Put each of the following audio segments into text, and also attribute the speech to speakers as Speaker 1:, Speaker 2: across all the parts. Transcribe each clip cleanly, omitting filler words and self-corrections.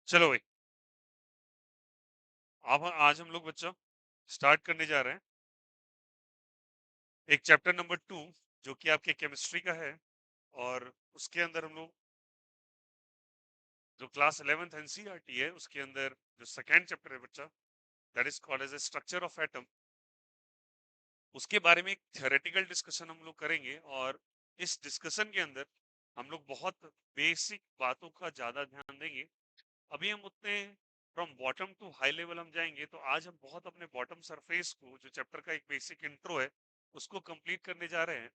Speaker 1: चलो भाई। अब आज हम लोग बच्चों स्टार्ट करने जा रहे हैं एक चैप्टर नंबर 2 जो कि आपके केमिस्ट्री का है। और उसके अंदर हम लोग जो क्लास 11th एनसीईआरटी है उसके अंदर जो सेकेंड चैप्टर है बच्चा, that is called as a structure of atom, उसके बारे में एक थ्योरेटिकल डिस्कशन हम लोग करेंगे। और इस डिस्कशन के अंदर हम लोग बहुत बेसिक बातों का ज़्यादा ध्यान देंगे। अभी हम उतने from bottom to high level हम जाएंगे, तो आज हम बहुत अपने बॉटम सरफेस को, जो चैप्टर का एक बेसिक इंट्रो है, उसको कंप्लीट करने जा रहे हैं।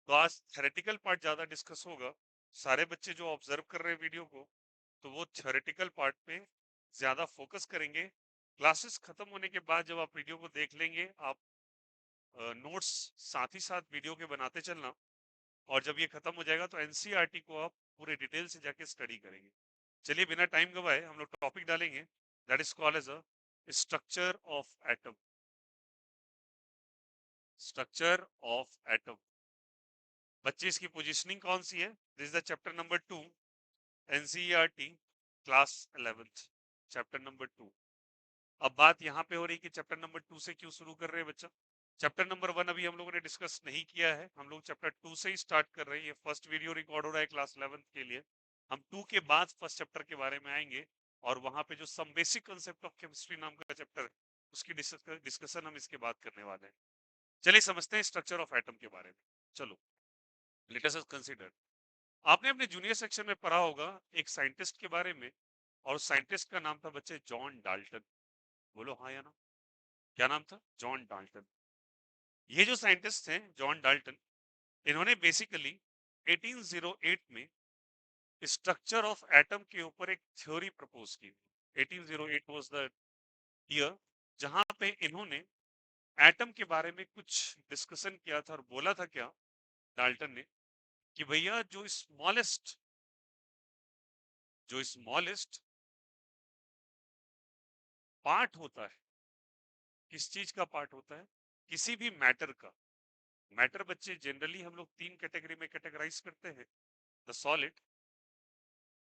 Speaker 1: तो आज थ्योरेटिकल पार्ट ज़्यादा डिस्कस होगा। सारे बच्चे जो ऑब्जर्व कर रहे हैं वीडियो को, तो वो थ्योरेटिकल पार्ट पे ज़्यादा फोकस करेंगे। क्लासेस खत्म होने के बाद जब आप वीडियो को देख लेंगे, आप नोट्स साथ ही साथ वीडियो के बनाते चलना। और जब ये खत्म हो जाएगा तो एनसीईआरटी को आप पूरे डिटेल से जाके स्टडी करेंगे। चलिए बिना टाइम गवाए हम लोग टॉपिक डालेंगे, that is called as a structure of atom. Structure of atom बच्चे, इसकी पोजीशनिंग कौन सी है? This is the chapter number 2, NCERT class 11th, chapter number 2। अब बात यहाँ पे हो रही कि चैप्टर नंबर 2 से क्यों शुरू कर रहे हैं बच्चा। चैप्टर नंबर 1 अभी हम लोगों ने डिस्कस नहीं किया है, हम लोग चैप्टर 2 से ही स्टार्ट कर रहे हैं। ये फर्स्ट वीडियो रिकॉर्ड हो रहा है क्लास 11th के लिए। हम 2 के बाद फर्स्ट चैप्टर के बारे में आएंगे, और वहां पे जो some basic concept of chemistry नाम का चैप्टर है, उसकी डिस्कशन हम इसके बाद करने वाले हैं। चलिए समझते हैं स्ट्रक्चर ऑफ एटम के बारे में। चलो, लेट अस कंसीडर। आपने अपने जूनियर सेक्शन में पढ़ा होगा एक साइंटिस्ट के बारे में, और साइंटिस्ट का नाम था बच्चे जॉन डाल्टन। बोलो हाँ या ना। क्या नाम था? John Dalton. ये जो साइंटिस्ट हैं जॉन डाल्टन, इन्होंने बेसिकली 1808 में स्ट्रक्चर ऑफ एटम के ऊपर एक थ्योरी प्रपोज की। 1808 वाज द ईयर जहां पे इन्होंने एटम के बारे में कुछ डिस्कशन किया था, और बोला था क्या डाल्टन ने, कि भैया जो स्मॉलेस्ट पार्ट होता है, किस चीज का पार्ट होता है? किसी भी मैटर का। मैटर बच्चे जनरली हम लोग 3 कैटेगरी में कैटेगराइज करते हैं, the solid,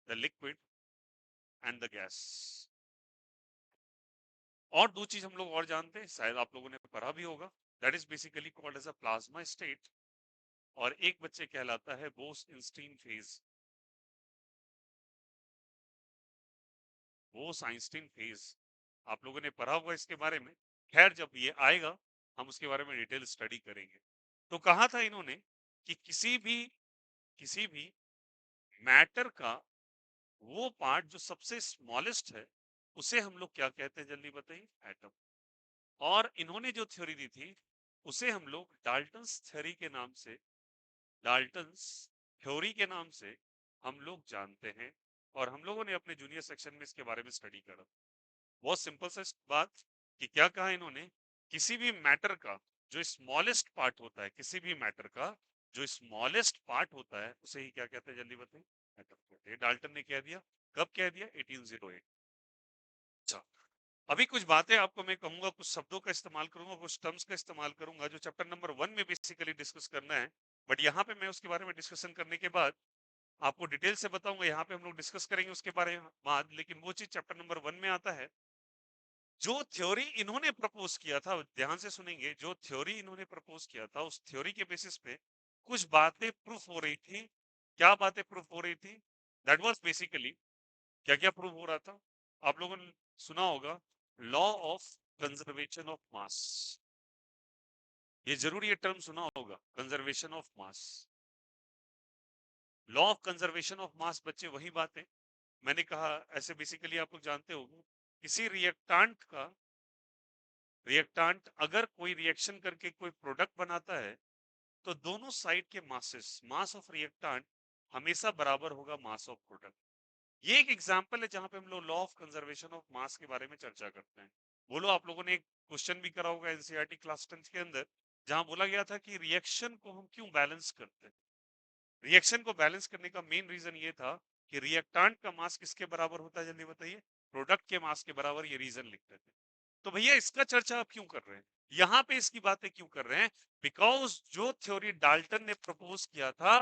Speaker 1: the liquid and the gas. और 2 चीज हम लोग और जानते हैं, शायद आप लोगों ने पढ़ा भी होगा, that is basically called as a plasma state, और एक बच्चे कहलाता है बोस-आइंस्टीन फेज। बोस-आइंस्टीन फेज आप लोगों ने पढ़ा होगा इसके बारे में। खैर, जब ये आएगा हम उसके बारे में डिटेल स्टडी करेंगे। तो कहा था इन्होंने कि किसी भी मैटर का वो पार्ट जो सबसे स्मॉलेस्ट है, उसे हम लोग क्या कहते हैं, जल्दी बताइए? एटम। और इन्होंने जो थ्योरी दी थी उसे हम लोग डाल्टन्स थ्योरी के नाम से, डाल्टन्स थ्योरी के नाम से हम लोग जानते हैं। और हम लोगों ने अपने जूनियर सेक्शन में इसके बारे में स्टडी करा। बहुत सिंपल सा बात कि क्या कहा इन्होंने, किसी भी मैटर का जो स्मॉलेस्ट पार्ट होता है, किसी भी मैटर का जो स्मॉलेस्ट पार्ट होता है, उसे ही क्या कहते हैं, जल्दी बताइए? एटम कहते हैं। डाल्टन ने कह दिया। कब कह दिया? 1808। अच्छा, अभी कुछ बातें आपको मैं कहूंगा, कुछ शब्दों का इस्तेमाल करूंगा, कुछ टर्म्स का इस्तेमाल करूंगा जो चैप्टर नंबर 1 में बेसिकली डिस्कस करना है। बट यहाँ पे मैं उसके बारे में डिस्कशन करने के बाद आपको डिटेल से बताऊंगा। यहाँ पे हम लोग डिस्कस करेंगे उसके बारे में बाद, लेकिन वो चीज चैप्टर नंबर 1 में आता है। जो थ्योरी इन्होंने प्रपोज किया था, ध्यान से सुनेंगे, जो थ्योरी इन्होंने प्रपोज किया था, उस थ्योरी के बेसिस पे कुछ बातें प्रूफ हो रही थी। क्या बातें प्रूफ हो रही थी? दैट वाज बेसिकली, क्या क्या प्रूफ हो रहा था? आप लोगों ने सुना होगा लॉ ऑफ कंजर्वेशन ऑफ मास। ये जरूर ये टर्म सुना होगा, conservation of mass. Law of conservation of मास बच्चे वही बात है मैंने कहा। ऐसे बेसिकली आप लोग जानते होंगे, किसी रिएक्टांट अगर कोई रिएक्शन करके कोई प्रोडक्ट बनाता है, तो दोनों साइड के मासेस, मास ऑफ रिएक्टांट हमेशा बराबर होगा मास ऑफ प्रोडक्ट। ये एक एग्जांपल है जहां पे हम लोग लॉ ऑफ कंजर्वेशन ऑफ मास के बारे में चर्चा करते हैं। बोलो, आप लोगों ने एक क्वेश्चन भी करा होगा एनसीईआरटी क्लास 10 के अंदर, जहां बोला गया था कि रिएक्शन को हम क्यों बैलेंस करते हैं। रिएक्शन को बैलेंस करने का मेन रीजन ये था कि रिएक्टांट का मास किसके बराबर होता है, जल्दी बताइए? प्रोडक्ट के मास के बराबर। ये रीजन लिखते थे। तो भैया इसका चर्चा आप क्यों कर रहे हैं, यहाँ पे इसकी बातें क्यों कर रहे हैं? बिकॉज जो थ्योरी डाल्टन ने प्रपोज किया था,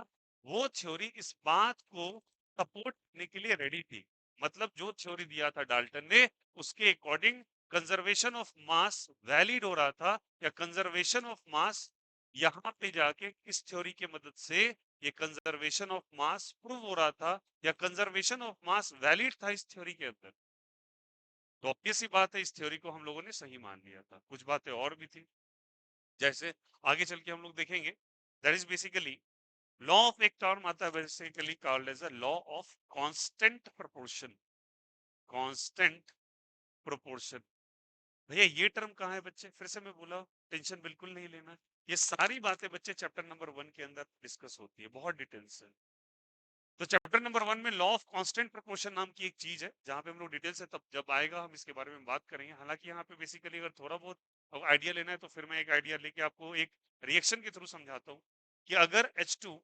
Speaker 1: वो थ्योरी इस बात को सपोर्ट करने के लिए रेडी थी मतलब जो थ्योरी दिया था डाल्टन ने उसके according conservation of mass valid हो रहा था, या कंजर्वेशन ऑफ मास यहाँ पे जाके किस थ्योरी की मदद से ये कंजर्वेशन ऑफ मास प्रूव हो रहा था, या कंजर्वेशन ऑफ मास वैलिड था इस थ्योरी के अंदर। तो ऑब्वियस सी बात है इस थ्योरी को हम लोगों ने सही मान लिया था। कुछ बातें और भी थी, जैसे आगे चल के हम लोग देखेंगे, that is basically law of, एक टर्म आता है basically called as a law of constant proportion. Constant proportion, भैया ये टर्म कहाँ है बच्चे? फिर से मैं बोला, टेंशन बिल्कुल नहीं लेना, ये सारी बातें बच्चे चैप्टर नंबर 1 के अंदर डिस्कस होती है बहुत डिटेल से। तो चैप्टर नंबर 1 में लॉ ऑफ कांस्टेंट प्रोपोर्शन नाम की एक चीज है, जहां पे हम लोग डिटेल से तब जब आएगा हम इसके बारे में बात करेंगे। हालांकि यहाँ पे बेसिकली अगर थोड़ा बहुत आइडिया लेना है तो फिर मैं एक आइडिया लेके आपको एक रिएक्शन के थ्रू समझाता हूँ कि अगर H2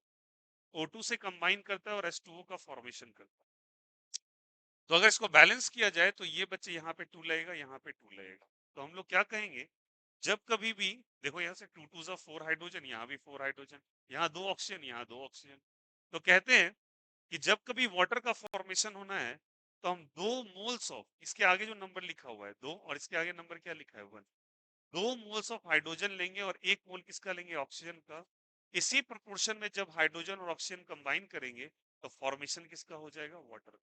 Speaker 1: O2 से कंबाइन करता है और H2O का फॉर्मेशन करता है, तो अगर इसको बैलेंस किया जाए तो ये बच्चे यहाँ पे 2 लगेगा, यहाँ पे 2 लगेगा। तो हम लोग क्या कहेंगे, जब कभी भी देखो यहाँ से 2 2 4 हाइड्रोजन, यहाँ भी 4 हाइड्रोजन, यहाँ 2 ऑक्सीजन, यहाँ 2 ऑक्सीजन, तो कहते हैं कि जब कभी वाटर का फॉर्मेशन होना है तो हम 2 मोल्स ऑफ, इसके आगे जो नंबर लिखा हुआ है 2 और इसके आगे नंबर क्या लिखा है 1, 2 मोल्स ऑफ हाइड्रोजन लेंगे और 1 मोल किसका लेंगे, ऑक्सीजन का। इसी प्रोपोर्शन में जब हाइड्रोजन और ऑक्सीजन कंबाइन करेंगे तो फॉर्मेशन किसका हो जाएगा, वाटर।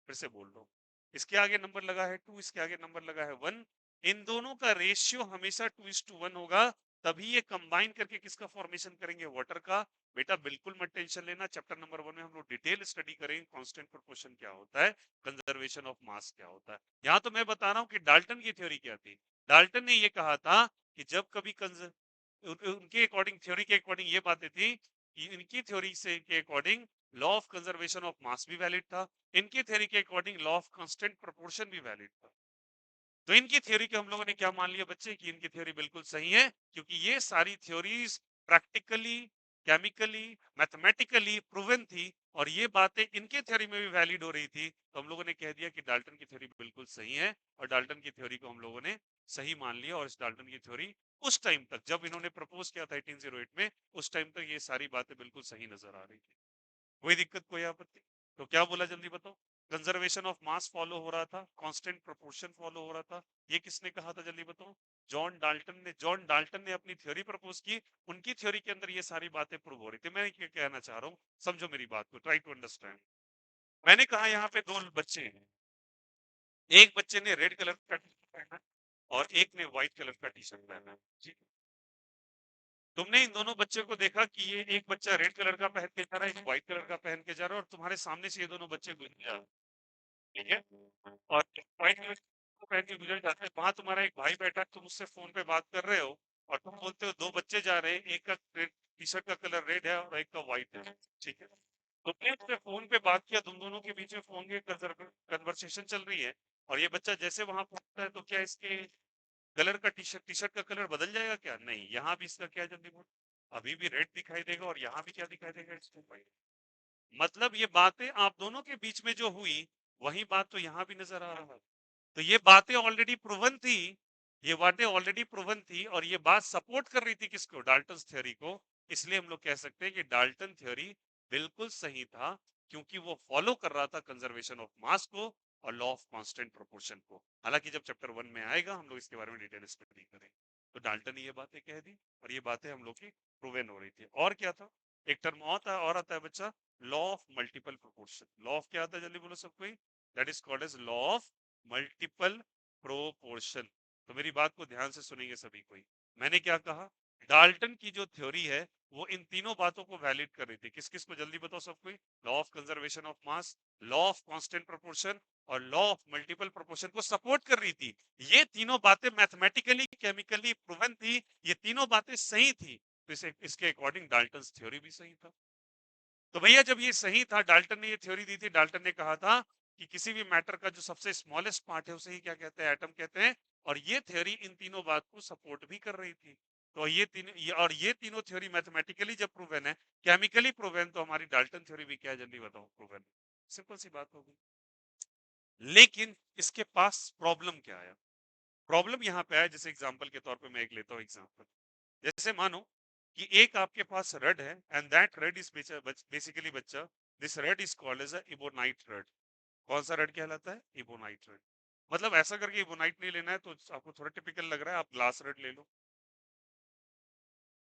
Speaker 1: फिर से बोल रहा हूँ, इसके आगे नंबर लगा है 2, इसके आगे नंबर लगा है 1, इन दोनों का रेशियो हमेशा 2:1 होगा, तभी ये कंबाइन करके किसका फॉर्मेशन करेंगे, वाटर का। बेटा बिल्कुल मत टेंशन लेना, चैप्टर नंबर 1 में हम लोग डिटेल स्टडी करेंगे कांस्टेंट प्रोपोर्शन क्या होता है, कंजर्वेशन ऑफ मास क्या होता है। यहाँ तो मैं बता रहा हूँ कि डाल्टन की थ्योरी क्या थी। डाल्टन ने ये कहा था कि जब कभी उनके अकॉर्डिंग, थ्योरी के अकॉर्डिंग ये बातें थी कि इनकी थ्योरी से के according law of conservation of मास भी वैलिड था, इनकी थ्योरी के according law of constant proportion भी वैलिड था। तो इनकी थ्योरी के हम लोगों ने क्या मान लिया बच्चे, कि इनकी थ्योरी बिल्कुल सही है, क्योंकि ये सारी theories practically, chemically, mathematically proven थी, और ये बातें इनके थ्योरी में भी वैलिड हो रही थी। तो हम लोगों ने कह दिया कि डाल्टन की थ्योरी बिल्कुल सही है, और डाल्टन की थ्योरी को हम लोगों ने सही मान लिया। और इस डाल्टन की थ्योरी उस टाइम तक जब इन्होंने प्रपोज किया था 1808 में, उस टाइम तक ये सारी बातें बिल्कुल सही नजर आ रही थी। कोई दिक्कत, कोई आपत्ति? तो क्या बोला जल्दी बताओ, कंजर्वेशन ऑफ मास फॉलो हो रहा था, कांस्टेंट प्रोपोर्शन फॉलो हो रहा था। ये किसने कहा था जल्दी बताओ, जॉन डाल्टन ने। जॉन डाल्टन ने अपनी थ्योरी प्रपोज की, उनकी थ्योरी के अंदर ये सारी बातें प्रूव हो रही थी। मैं क्या कहना चाह रहा हूँ, समझो मेरी बात को, ट्राई टू अंडरस्टैंड। मैंने कहा यहाँ पे 2 बच्चे हैं, एक बच्चे ने रेड कलर का टी शर्ट पहना है और एक ने व्हाइट कलर का टी शर्ट पहना है, ठीक है। तुमने इन दोनों बच्चों को देखा कि ये एक बच्चा रेड कलर का पहन के जा रहा है, एक व्हाइट कलर का पहन के जा रहा है, और तुम्हारे सामने से ये दोनों बच्चे गुजर जा रहे हैं, ठीक है। और व्हाइट कलर को पहन के गुजर जाते हैं, वहां तुम्हारा एक भाई बैठा है, तुम उससे फोन पे बात कर रहे हो, और तुम बोलते हो 2 बच्चे जा रहे हैं, एक का टी शर्ट का कलर रेड है और एक का व्हाइट है, ठीक है। तुमने उससे फोन पे बात किया, तुम दोनों के बीच में फोन की कन्वर्सेशन चल रही है, और ये बच्चा जैसे वहां पहुंचता है तो क्या इसके कलर का टी शर्ट का कलर बदल जाएगा क्या? नहीं, यहाँ भी इसका क्या जल्दी बोल, अभी भी रेड दिखाई देगा, और यहाँ भी क्या दिखाई देगा, इसको व्हाइट। मतलब ये बातें आप दोनों के बीच में जो हुई, वही बात तो यहाँ भी नजर आ रहा है। तो ये बातें ऑलरेडी प्रूवन थी, ये बातें ऑलरेडी प्रूवन थी, और ये बात सपोर्ट कर रही थी किसको, डाल्टन थ्योरी को। इसलिए हम लोग कह सकते हैं कि डाल्टन थ्योरी बिल्कुल सही था, क्योंकि वो फॉलो कर रहा था कंजर्वेशन ऑफ मास को और लॉ ऑफ कांस्टेंट प्रोपोर्शन को। हालांकि जब चैप्टर 1 में आएगा हम लोग इसके बारे में डिटेल स्टडी करेंगे। तो डाल्टन ने ये बातें कह दी, और ये बातें हम लोग की प्रूवन हो रही थी। और क्या था, एक टर्म और आता है बच्चा, law of multiple proportion. Law of क्या आता है, जल्दी बोलो सब कोई, that is called as law of multiple proportion. तो मेरी बात को ध्यान से सुनेंगे सभी कोई। मैंने क्या कहा, डाल्टन की जो थ्योरी है वो इन तीनों बातों को वैलिड कर रही थी। किस किस को, जल्दी बताओ सब कोई, law of conservation of mass, law of constant proportion और लॉ ऑफ मल्टीपल प्रोपोर्शन को सपोर्ट कर रही थी। ये तीनों बातें मैथमेटिकली, केमिकली प्रूवन थी, ये तीनों बातें सही थी, तो इसके अकॉर्डिंग डाल्टन थ्योरी भी सही था। तो भैया जब ये सही था, डाल्टन ने ये थ्योरी दी थी, डाल्टन ने कहा था कि किसी भी मैटर का जो सबसे स्मॉलेस्ट पार्ट है उसे ही क्या कहते हैं, एटम कहते हैं। और ये थ्योरी इन तीनों बात को सपोर्ट भी कर रही थी। तो ये तीनों थ्योरी मैथमेटिकली जब प्रूवन है, केमिकली प्रूवन, तो हमारी डाल्टन थ्योरी भी क्या है, जल्दी बताओ, प्रूवन। सिंपल सी बात होगी। लेकिन इसके पास प्रॉब्लम क्या आया, प्रॉब्लम यहाँ पे आया, जैसे एग्जांपल के तौर पे मैं एक लेता हूँ एग्जांपल। जैसे मानो कि एक आपके पास रड है, and that rod is basically बच्चा, this rod is called as a ebonite rod. कौन सा रड कहलाता है? Ebonite rod. मतलब ऐसा करके इबोनाइट नहीं लेना है तो आपको थोड़ा टिपिकल लग रहा है, आप ग्लास रड ले लो।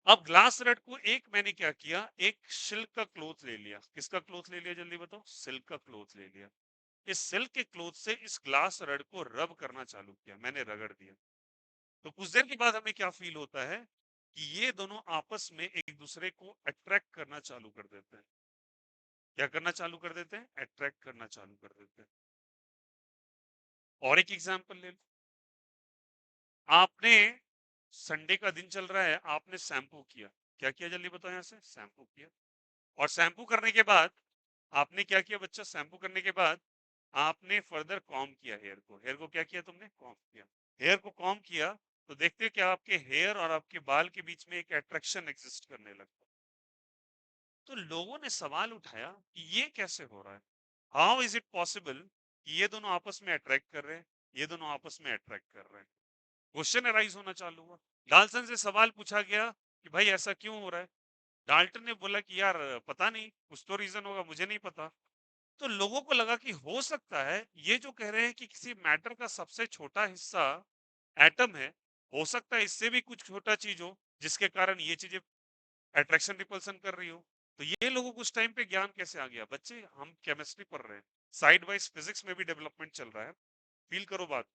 Speaker 1: अब ग्लास रड को एक मैंने क्या किया, एक सिल्क का क्लॉथ ले लिया। किसका क्लॉथ ले लिया जल्दी बताओ? सिल्क का क्लॉथ ले लिया। इस सिल्क के क्लॉथ से इस ग्लास रड को रब करना चालू किया, मैंने रगड़ दिया। तो कुछ देर के बाद हमें क्या फील होता है कि ये दोनों आपस में एक दूसरे को अट्रैक्ट करना चालू कर देते हैं। क्या करना चालू कर देते हैं? अट्रैक्ट करना चालू कर देते हैं। और एक एग्जांपल ले लो। आपने संडे का दिन चल रहा है, आपने शैम्पू किया। क्या किया जल्दी बताओ? यहां से शैम्पू किया। और शैम्पू करने के बाद आपने क्या किया बच्चा? शैम्पू करने के बाद आपने फर्दर कॉम्ब किया हेयर को। हेयर को क्या किया तुमने? कॉम्ब किया। हेयर को कॉम्ब किया तो देखते हो क्या आपके हेयर और आपके बाल के बीच में एक अट्रैक्शन एग्जिस्ट करने लगता है। तो लोगों ने सवाल उठाया कि ये कैसे हो रहा है? हाउ इज इट पॉसिबल कि ये दोनों आपस में अट्रैक्ट कर रहे हैं, ये दोनों आपस में अट्रैक्ट कर रहे हैं? क्वेश्चन अराइज होना चालू हुआ। डाल्टन से सवाल पूछा गया कि भाई ऐसा क्यों हो रहा है? डाल्टन ने बोला कि यार पता नहीं, कुछ तो रीजन होगा, मुझे नहीं पता। तो लोगों को लगा कि हो सकता है ये जो कह रहे हैं कि किसी मैटर का सबसे छोटा हिस्सा एटम है, हो सकता है इससे भी कुछ छोटा चीज हो जिसके कारण ये चीजें अट्रैक्शन रिपल्सन कर रही हो। तो ये लोगों को उस टाइम पे ज्ञान कैसे आ गया? बच्चे हम केमिस्ट्री पढ़ रहे हैं, साइड वाइज फिजिक्स में भी डेवलपमेंट चल रहा है। फील करो बात।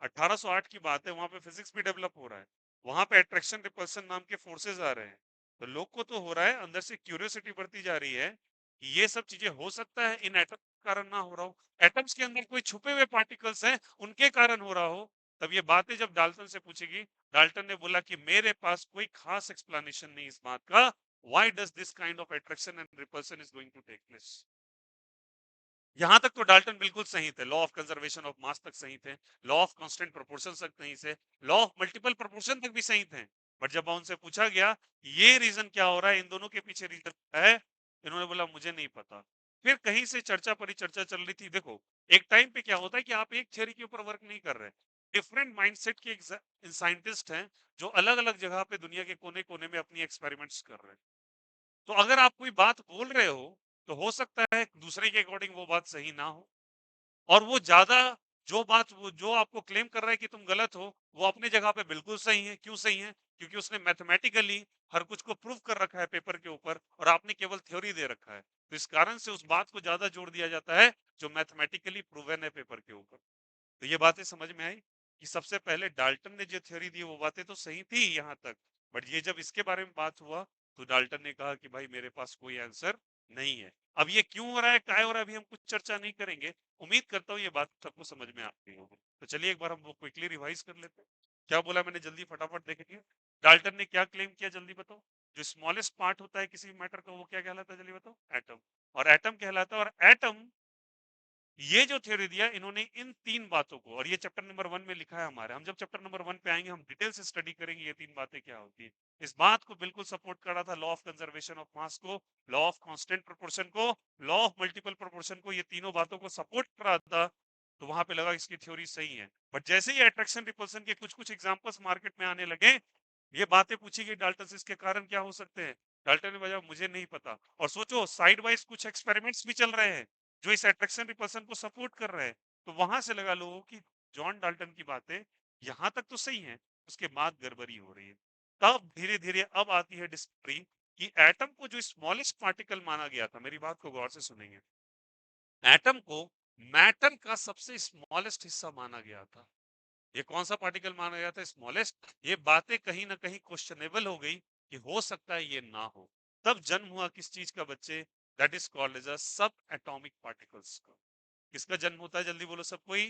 Speaker 1: 1808 की बात है, वहां पे फिजिक्स भी डेवलप हो रहा है। वहां पे अट्रैक्शन रिपल्सन नाम के फोर्सेस आ रहे हैं। तो लोग को तो हो रहा है, अंदर से क्यूरियोसिटी बढ़ती जा रही है कि ये सब चीजें हो सकता है इन एटम के कारण ना हो रहा हो, एटम्स के अंदर कोई छुपे हुए पार्टिकल्स हैं उनके कारण हो रहा हो। तब ये बातें जब डाल्टन से पूछेगी, डाल्टन ने बोला कि मेरे पास कोई खास एक्सप्लेनेशन नहीं इस बात का, why does this kind of attraction and repulsion is going to take place. यहां तक तो डाल्टन बिल्कुल सही थे, law of conservation of mass तक सही थे, लॉ ऑफ कांस्टेंट प्रोपोर्शन तक सही थे, लॉ ऑफ मल्टीपल प्रोपोर्शन तक भी सही थे। बट जब उनसे पूछा गया ये रीजन क्या हो रहा है, इन दोनों के पीछे रीजन क्या है, इन्होंने बोला मुझे नहीं पता। फिर कहीं से चर्चा परिचर्चा चल रही थी। देखो, एक टाइम पे क्या होता है कि आप एक थ्योरी के ऊपर वर्क नहीं कर रहे, डिफरेंट माइंडसेट के साइंटिस्ट हैं जो अलग अलग जगह पे दुनिया के कोने कोने में अपनी एक्सपेरिमेंट्स कर रहे हैं। तो अगर आप कोई बात बोल रहे हो तो हो सकता है दूसरे के अकॉर्डिंग वो बात सही ना हो, और वो ज्यादा जो बात वो जो आपको क्लेम कर रहा है कि तुम गलत हो, वो अपनी जगह पे बिल्कुल सही है। क्यों सही है? क्योंकि उसने मैथमेटिकली हर कुछ को प्रूव कर रखा है पेपर के ऊपर, और आपने केवल थ्योरी दे रखा है। तो इस कारण से उस बात को ज्यादा जोर दिया जाता है जो मैथमेटिकली प्रूवन है पेपर के ऊपर। तो ये बातें समझ में आई कि सबसे पहले डाल्टन ने जो थ्योरी दी वो बातें तो सही थी यहाँ तक, बट ये जब इसके बारे में बात हुआ तो डाल्टन ने कहा कि भाई मेरे पास कोई आंसर नहीं है। अब ये क्यों हो रहा है, क्या हो रहा है, अभी हम कुछ चर्चा नहीं करेंगे। उम्मीद करता हूँ ये बात सबको समझ में आती होगी। तो चलिए एक बार हम वो क्विकली रिवाइज कर लेते हैं। क्या बोला मैंने, जल्दी फटाफट देखेंगे। डाल्टन ने क्या क्लेम किया जल्दी बताओ? जो स्मॉलेस्ट पार्ट होता है किसी मैटर का वो क्या कहलाता है जल्दी बताओ? एटम। और एटम कहलाता है, और एटम, ये जो थ्योरी दिया इन्होंने इन तीन बातों को, और ये चैप्टर नंबर 1 में लिखा है हमारे, हम जब चैप्टर नंबर 1 पे आएंगे हम डिटेल से स्टडी करेंगे ये तीन बातें क्या होती है। इस बात को बिल्कुल सपोर्ट कर रहा था लॉ ऑफ कंजर्वेशन ऑफ मास को, लॉ ऑफ कांस्टेंट प्रोपोर्शन को, लॉ ऑफ मल्टीपल प्रोपोर्शन को, ये तीनों बातों को सपोर्ट कर रहा था। तो वहां पे लगा इसकी थ्योरी सही है। बट जैसे ही अट्रैक्शन रिपल्सन के कुछ कुछ एग्जांपल्स मार्केट में आने लगे, ये बातें पूछी गई डाल्टन से, इसके कारण क्या हो सकते हैं? डाल्टन ने बजाया मुझे नहीं पता। और सोचो साइड वाइज कुछ एक्सपेरिमेंट्स भी चल रहे हैं जो इस अट्रैक्शन रिपल्सन को सपोर्ट कर रहे हैं। तो वहां से लगा लोगों की जॉन डाल्टन की बातें यहां तक तो सही है, उसके बाद गड़बड़ी हो रही है। तब धीरे धीरे अब आती है डिस्कवरी कि एटम को जो स्मॉलेस्ट पार्टिकल माना गया था, मेरी बात को गौर से सुनेंगे, एटम को मैटर का सबसे स्मॉलेस्ट हिस्सा माना गया था। ये कौन सा पार्टिकल माना गया था स्मॉलेस्ट? ये बातें कहीं ना कहीं क्वेश्चनेबल हो गई कि हो सकता है ये ना हो। तब जन्म हुआ किस चीज का बच्चे? That is called as a subatomic particles का। किसका जन्म होता है जल्दी बोलो सब कोई?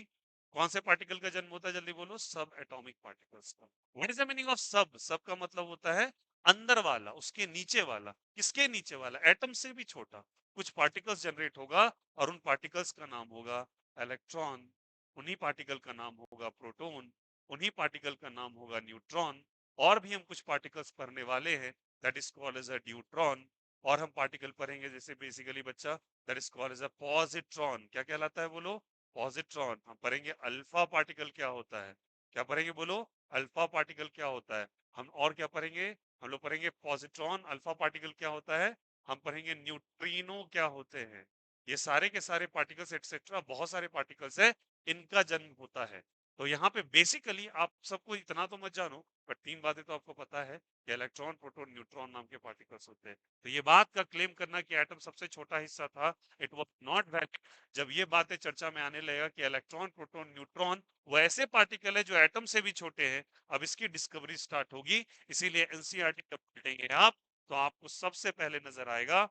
Speaker 1: कौन से पार्टिकल का जन्म होता है जल्दी बोलो? सब एटॉमिक पार्टिकल्स का। What is the meaning of सब? सब का मतलब होता है अंदर वाला, उसके नीचे वाला। किसके नीचे वाला? एटम से भी छोटा कुछ पार्टिकल्स जनरेट होगा, और उन पार्टिकल्स का नाम होगा इलेक्ट्रॉन, उन्हीं पार्टिकल का नाम होगा प्रोटॉन, उन्हीं पार्टिकल का नाम होगा न्यूट्रॉन। और भी हम कुछ पार्टिकल्स पढ़ने वाले हैं, that is called as a deuteron. और हम पार्टिकल पढ़ेंगे जैसे बेसिकली बच्चा, that is called as a positron. क्या कहलाता है बोलो? पॉजिट्रॉन। हम पढ़ेंगे अल्फा पार्टिकल क्या होता है। क्या पढ़ेंगे बोलो? अल्फा पार्टिकल क्या होता है। हम और क्या पढ़ेंगे? हम लोग पढ़ेंगे पॉजिट्रॉन, अल्फा पार्टिकल क्या होता है। हम पढ़ेंगे न्यूट्रिनो क्या होते हैं। ये सारे के सारे पार्टिकल्स एक्सेट्रा, बहुत सारे पार्टिकल्स है, इनका जन्म होता है। तो यहाँ पे बेसिकली आप सबको इतना तो मत जानो, पर तीन बातें तो आपको पता है कि इलेक्ट्रॉन, प्रोटॉन, न्यूट्रॉन नाम के पार्टिकल्स होते हैं। तो ये बात का क्लेम करना कि एटम सबसे छोटा हिस्सा था, इट वाज नॉट वैलिड। जब ये बातें चर्चा में आने लगेगा कि इलेक्ट्रॉन, प्रोटॉन, न्यूट्रॉन वो ऐसे पार्टिकल है जो एटम से भी छोटे हैं, अब इसकी डिस्कवरी स्टार्ट होगी। इसीलिए एनसीईआरटी जब पढ़ेंगे आप, तो आपको सबसे पहले नजर आएगा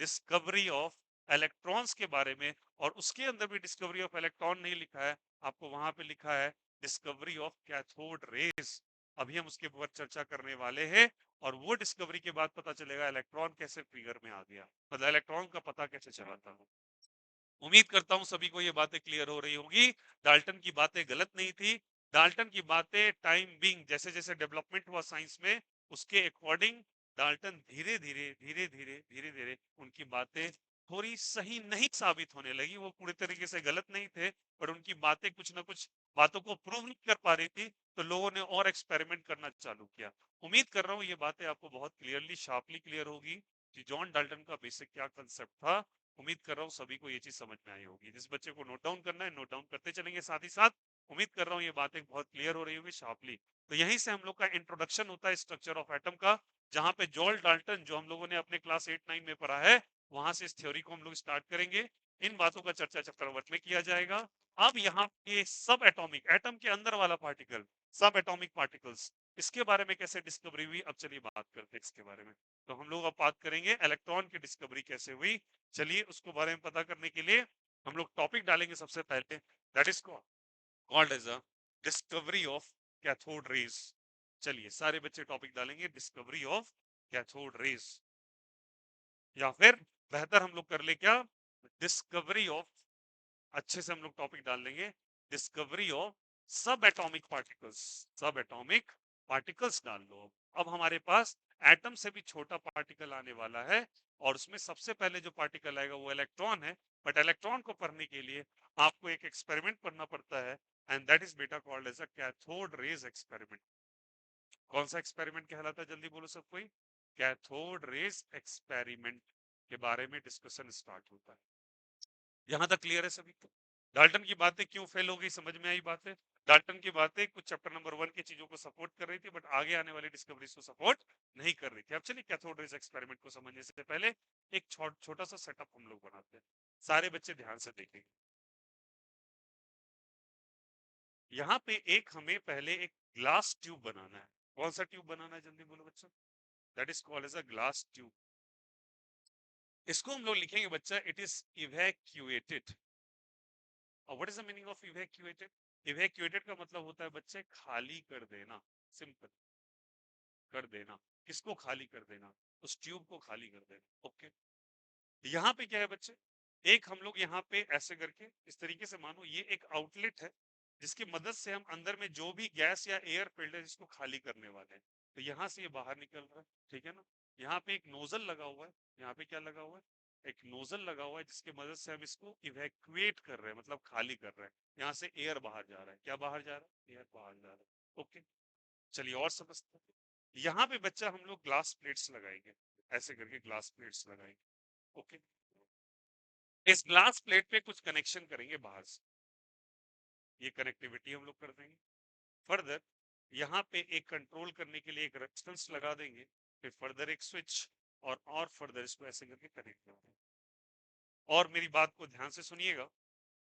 Speaker 1: डिस्कवरी ऑफ इलेक्ट्रॉन्स के बारे में। और उसके अंदर भी डिस्कवरी ऑफ इलेक्ट्रॉन नहीं लिखा है, आपको वहां पे लिखा है डिस्कवरी ऑफ कैथोड रेज। अभी हम उसके ऊपर चर्चा करने वाले हैं, और वो डिस्कवरी के बाद पता चलेगा इलेक्ट्रॉन कैसे फिगर में आ गया, मतलब इलेक्ट्रॉन का पता कैसे चला था। उम्मीद करता हूं सभी को ये बातें क्लियर हो रही होंगी। डाल्टन की बातें गलत नहीं थी। डाल्टन की बातें टाइम बीइंग, जैसे जैसे डेवलपमेंट हुआ साइंस में, उसके अकॉर्डिंग डाल्टन धीरे धीरे धीरे धीरे धीरे धीरे उनकी बातें थोड़ी सही नहीं साबित होने लगी। वो पूरे तरीके से गलत नहीं थे, पर उनकी बातें कुछ ना कुछ बातों को प्रूव नहीं कर पा रही थी, तो लोगों ने और एक्सपेरिमेंट करना चालू किया। उम्मीद कर रहा हूँ ये बातें आपको बहुत क्लियरली शार्पली क्लियर होगी कि जॉन डाल्टन का बेसिक क्या कंसेप्ट था। उम्मीद कर रहा हूँ सभी को ये चीज समझ में आई होगी। जिस बच्चे को नोट डाउन करना है नोट डाउन करते चलेंगे साथ ही साथ। उम्मीद कर रहा हूँ ये बातें बहुत क्लियर हो रही होगी शार्पली। तो यहीं से हम लोग का इंट्रोडक्शन होता है स्ट्रक्चर ऑफ एटम का, जहां पे जॉन डाल्टन जो हम लोगों ने अपने क्लास 8-9 में पढ़ा है, वहां से इस थ्योरी को हम लोग स्टार्ट करेंगे। इन बातों का चर्चा चैप्टर 1 में किया जाएगा। अब यहाँ पे सब एटॉमिक, एटम के अंदर वाला पार्टिकल, सब एटॉमिक पार्टिकल्स, इसके बारे में कैसे डिस्कवरी हुई, अब चलिए बात करते हैं इसके बारे में। तो हम लोग अब बात करेंगे इलेक्ट्रॉन की डिस्कवरी कैसे हुई। चलिए उसको बारे में पता करने के लिए हम लोग टॉपिक डालेंगे सबसे पहले, that is called as a discovery of cathode rays. चलिए सारे बच्चे टॉपिक डालेंगे डिस्कवरी ऑफ कैथोड रेज, या फिर बेहतर हम लोग कर ले क्या, डिस्कवरी ऑफ, अच्छे से हम लोग टॉपिक डाल लेंगे डिस्कवरी ऑफ सब एटॉमिक पार्टिकल्स। सब एटॉमिक पार्टिकल्स डाल लो। अब हमारे पास एटम से भी छोटा पार्टिकल आने वाला है, और उसमें सबसे पहले जो पार्टिकल आएगा वो इलेक्ट्रॉन है। बट इलेक्ट्रॉन को पढ़ने के लिए आपको एक एक्सपेरिमेंट करना पड़ता है, एंड दैट इज बेटा called as a cathode rays experiment. कौन सा एक्सपेरिमेंट कहलाता है, जल्दी बोलो सब कोई। कैथोड रेज एक्सपेरिमेंट के बारे में डिस्कशन स्टार्ट होता है। यहां तक क्लियर है सभी को। डाल्टन की बातें क्यों फेल हो गई, समझ में आई बात है। डाल्टन की बातें कुछ चैप्टर नंबर 1 की चीजों को सपोर्ट कर रही थी, बट आगे आने वाली डिस्कवरीज को सपोर्ट नहीं कर रही थी। अब चलिए कैथोड रेज एक्सपेरिमेंट को समझने से पहले एक छोटा सा सेटअप हम लोग बनाते हैं। सारे बच्चे ध्यान से देखेंगे। यहाँ पे एक हमें पहले एक ग्लास ट्यूब बनाना है। कौन सा ट्यूब बनाना है, जल्दी बोलो बच्चों। That is called as a glass tube. इसको हम लोग लिखेंगे बच्चा, इट इज इवैक्यूएटेड। और what is the meaning of evacuated. Evacuated का मतलब होता है बच्चे खाली कर देना, सिंपल कर देना। किसको खाली कर देना, उस ट्यूब को खाली कर देना। ओके, यहाँ पे क्या है बच्चे, एक हम लोग यहाँ पे ऐसे करके इस तरीके से मानो ये एक आउटलेट है, जिसकी मदद से हम अंदर में जो भी गैस या एयर फिल्ड है जिसको खाली करने वाले हैं। तो यहाँ से ये बाहर निकल रहा है, ठीक है ना। यहाँ पे एक नोजल लगा हुआ है, यहाँ पे क्या लगा हुआ है, एक नोजल लगा हुआ है, जिसकी मदद से हम इसको इवैक्यूएट कर रहे हैं, मतलब खाली कर रहे हैं। यहाँ से एयर बाहर जा रहा है, क्या बाहर जा रहा है, एयर बाहर जा रहा है। ओके, चलिए और समझते हैं। यहाँ पे बच्चा हम लोग ग्लास प्लेट्स लगाएंगे, ऐसे करके ग्लास प्लेट्स लगाएंगे। ओके, इस ग्लास प्लेट पे कुछ कनेक्शन करेंगे बाहर से, ये कनेक्टिविटी हम लोग कर देंगे। फर्दर यहाँ पे एक कंट्रोल करने के लिए एक रेजिस्टेंस लगा देंगे, फिर फर्दर एक स्विच, और फर्दर इसको ऐसे करके कनेक्ट कर देंगे। और मेरी बात को ध्यान से सुनिएगा,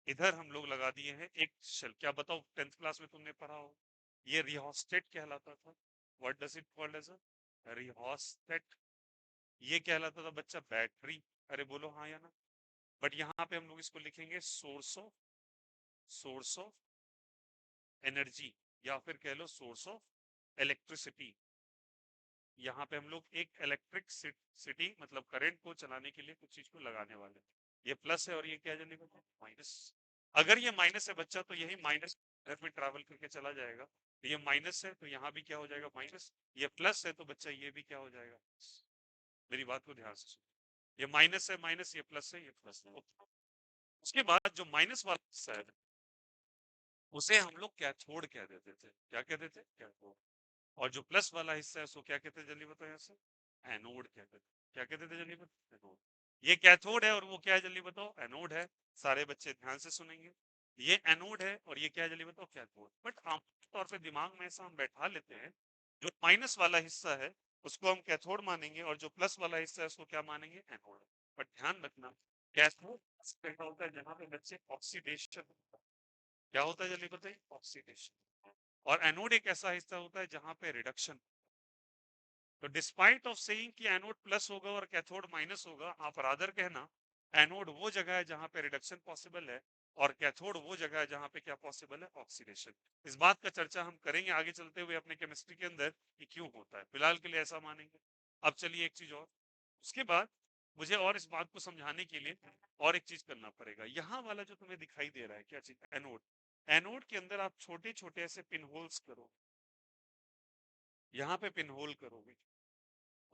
Speaker 1: इधर हम लोग लगा दिए हैं एक शेल। क्या बताओ 10th क्लास में तुमने पढ़ा हो, ये रिहोस्टेट कहलाता था। What does it called as a rheostat. ये कहलाता था बच्चा बैटरी। अरे बोलो हाँ या ना। बट यहाँ पे हम लोग इसको लिखेंगे सोर्स ऑफ एनर्जी, या फिर कह लो सोर्स ऑफ इलेक्ट्रिसिटी। यहाँ पे हम लोग एक इलेक्ट्रिक सिटी मतलब करंट को चलाने के लिए कुछ चीज को लगाने वाले हैं। ये प्लस है और ये क्या जलेगा, माइनस। अगर ये माइनस है बच्चा, तो यही माइनस में ट्रैवल करके चला जाएगा। तो ये माइनस है तो यहाँ भी क्या हो जाएगा, माइनस। ये प्लस है तो बच्चा ये भी क्या हो जाएगा। मेरी बात को ध्यान से सुनो, ये माइनस है माइनस, ये प्लस है ये प्लस है। उसके बाद जो माइनस वाला हिस्सा है, उसे हम लोग कैथोड कह देते थे। क्या कहते थे, कैथोड। और जो प्लस वाला हिस्सा है उसको क्या कहते थे, जल्दी बताओ यहाँ से, एनोड कहते थे। क्या कहते थे जल्दी बताओ, एनोड। ये कैथोड है और वो क्या है जल्दी बताओ, एनोड है। सारे बच्चे ध्यान से सुनेंगे, ये एनोड है और ये क्या है जल्दी बताओ, कैथोड। बट आमतौर पे दिमाग में ऐसा हम बैठा लेते हैं, जो माइनस वाला हिस्सा है उसको हम कैथोड मानेंगे और जो प्लस वाला हिस्सा है उसको क्या मानेंगे, एनोड। बट ध्यान रखना, कैथोड ऐसा होता है जहां पे बच्चे ऑक्सीडेशन, क्या होता है जल्दी बताइए, ऑक्सीडेशन। और एनोड एक ऐसा हिस्सा होता है जहां पे रिडक्शन। तो डिस्पाइट ऑफ सेइंग कि एनोड प्लस होगा और कैथोड माइनस होगा, आप रादर कहना एनोड वो जगह है जहां पे रिडक्शन पॉसिबल है और कैथोड वो जगह है जहां पे क्या पॉसिबल है, ऑक्सीडेशन। इस बात का चर्चा हम करेंगे आगे चलते हुए अपने केमिस्ट्री के अंदर कि क्यों होता है, फिलहाल के लिए ऐसा मानेंगे। अब चलिए एक चीज और, उसके बाद मुझे और इस बात को समझाने के लिए और एक चीज करना पड़ेगा। यहाँ वाला जो तुम्हें दिखाई दे रहा है क्या चीज, एनोड। एनोड के अंदर आप छोटे छोटे ऐसे पिन होल्स करो, यहाँ पे पिन होल करोगे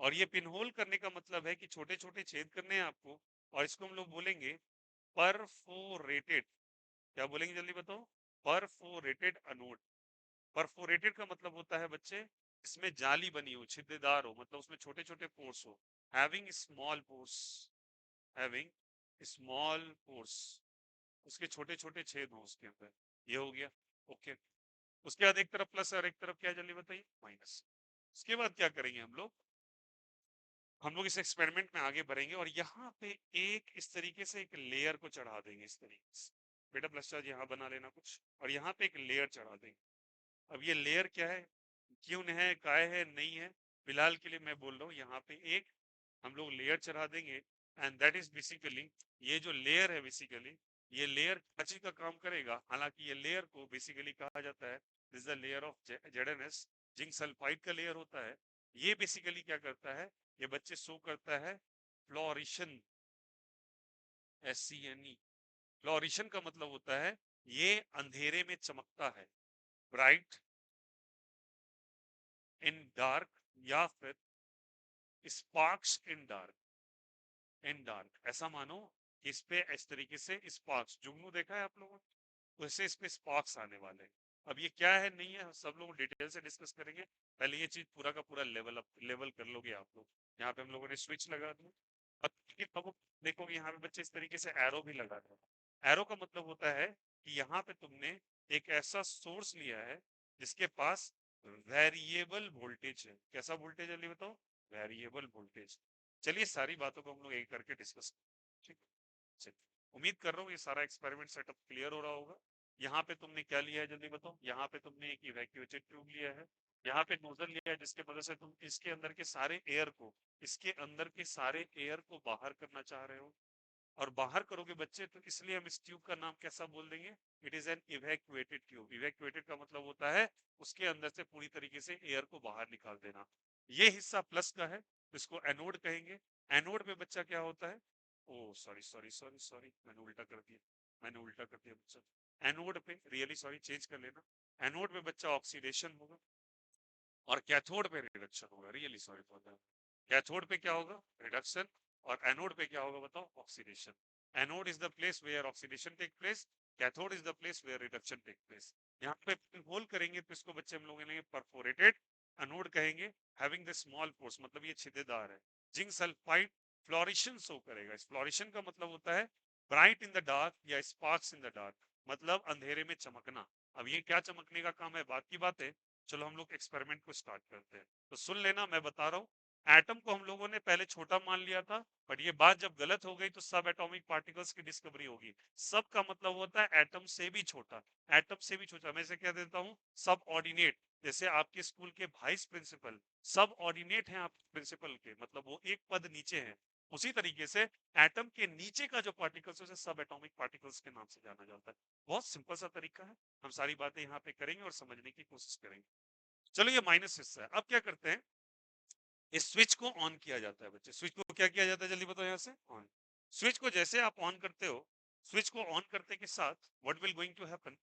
Speaker 1: और ये पिन होल करने का मतलब है कि छोटे छोटे छेद करने हैं आपको, और इसको हम लोग बोलेंगे परफोरेटेड। क्या बोलेंगे जल्दी बताओ, परफोरेटेड अनोड। परफोरेटेड का मतलब होता है बच्चे, इसमें जाली बनी हो, छिद्रदार हो, मतलब उसमें छोटे छोटे पोर्स हो, having small pores, having small pores, उसके छोटे छोटे छेद हो उसके अंदर। ये हो गया, ओके। उसके बाद एक तरफ प्लस और एक तरफ क्या है जल्दी बताइए, माइनस। उसके बाद क्या करेंगे हम लोग इस एक्सपेरिमेंट में आगे बढ़ेंगे और यहाँ पे एक इस तरीके से एक लेयर को चढ़ा देंगे, इस तरीके से। बेटा प्लस चार्ज यहाँ बना लेना कुछ, और यहाँ पे एक लेयर चढ़ा देंगे। अब ये लेयर क्या है, क्यों है, काय है, नहीं है, फिलहाल के लिए मैं बोल रहा हूँ यहाँ पे एक हम लोग लेयर चढ़ा देंगे। एंड दैट इज बेसिकली, ये जो लेयर है बेसिकली, ये लेयर कांची का काम करेगा। हालांकि ये लेयर को बेसिकली कहा जाता है, this is the layer of ZnS, zinc sulphide का लेयर होता है। ये बेसिकली क्या करता है, ये बच्चे शो करता है फ्लोरिशन, SCNE। फ्लोरिशन का मतलब होता है ये अंधेरे में चमकता है, ब्राइट इन डार्क, या फिर स्पार्क्स इन डार्क। ऐसा मानो कि इस पे इस तरीके से स्पार्क्स, जुगनू देखा है आप लोगों ने, वैसे इस पे स्पार्क्स आने वाले हैं। अब ये क्या है नहीं है सब लोग डिटेल से डिस्कस करेंगे, पहले ये चीज पूरा का पूरा लेवल कर लोगे आप लोग। यहाँ पे हम लोगों ने स्विच लगा दिया। अब देखोगे यहाँ पे बच्चे इस तरीके से एरो भी लगा रहे हैं। एरो का मतलब होता है कि यहाँ पे तुमने एक ऐसा सोर्स लिया है जिसके पास वेरिएबल वोल्टेज है। कैसा वोल्टेज है बताओ, वेरिएबल वोल्टेज। चलिए सारी बातों को हम लोग एक करके डिस्कस, ठीक है। चलिए, उम्मीद कर रहा हूँ ये सारा एक्सपेरिमेंट सेटअप क्लियर हो रहा होगा। यहाँ पे तुमने क्या लिया है जल्दी बताओ, यहाँ पे तुमने एक इवैक्यूएटेड ट्यूब लिया है, यहाँ पे नोजल लिया है जिसके वजह से तुम इसके अंदर के सारे एयर को, इसके अंदर के सारे एयर को बाहर करना चाह रहे हो। और बाहर करोगे बच्चे तो इसलिए हम इस ट्यूब का नाम कैसा बोल देंगे, it is an evacuated tube. Evacuated का मतलब होता है उसके अंदर से पूरी तरीके से एयर को बाहर निकाल देना। ये हिस्सा प्लस का है, इसको एनोड कहेंगे। एनोड में बच्चा क्या होता है, ओ सॉरी सॉरी सॉरी सॉरी, मैंने उल्टा कर दिया, मैंने उल्टा कर दिया बच्चा। एनोड पे रियली सॉरी, चेंज कर लेना। एनोड में बच्चा ऑक्सीडेशन होगा और कैथोड पे रिडक्शन होगा, really sorry for that. Cathode पे क्या होगा, रिडक्शन, और एनोड पे क्या होगा बताओ, oxidation. Anode is the place where oxidation take place, cathode is the place where reduction take place. यहाँ पे होल करेंगे तो इसको बच्चे हम लोग लेंगे परफोरेटेड एनोड कहेंगे, हैविंग द स्मॉल पोर्स, मतलब ये छिद्रदार है। जिंक सल्फाइड फ्लोरिशन शो करेगा। इस फ्लोरिशन का मतलब होता है ब्राइट इन द डार्क या स्पार्क्स इन द डार्क, मतलब अंधेरे में चमकना। अब ये क्या चमकने का काम है, बात की बात है। चलो हम लोग एक्सपेरिमेंट को स्टार्ट करते हैं। तो सुन लेना, मैं बता रहा हूँ। एटम को हम लोगों ने पहले छोटा मान लिया था, बट ये बात जब गलत हो गई तो सब एटॉमिक पार्टिकल्स की डिस्कवरी होगी। सब का मतलब होता है एटम से भी छोटा, एटम से भी छोटा। मैं इसे क्या देता हूँ, सब ऑर्डिनेट। जैसे आपके स्कूल के वाइस प्रिंसिपल सब ऑर्डिनेट हैं आप प्रिंसिपल के, मतलब वो एक पद नीचे हैं। उसी तरीके से एटम के नीचे का जो पार्टिकल्स है उसे सब एटॉमिक पार्टिकल्स के नाम से जाना जाता है। बहुत सिंपल सा तरीका है, हम सारी बातें यहाँ पे करेंगे और समझने की कोशिश करेंगे। चलो ये माइनस हिस्सा है। अब क्या करते हैं, इस स्विच को ऑन किया जाता है बच्चे। स्विच को क्या किया जाता है जल्दी बताओ, यहाँ से ऑन। स्विच को जैसे आप ऑन करते हो, स्विच को ऑन करते के साथ what will going to happen,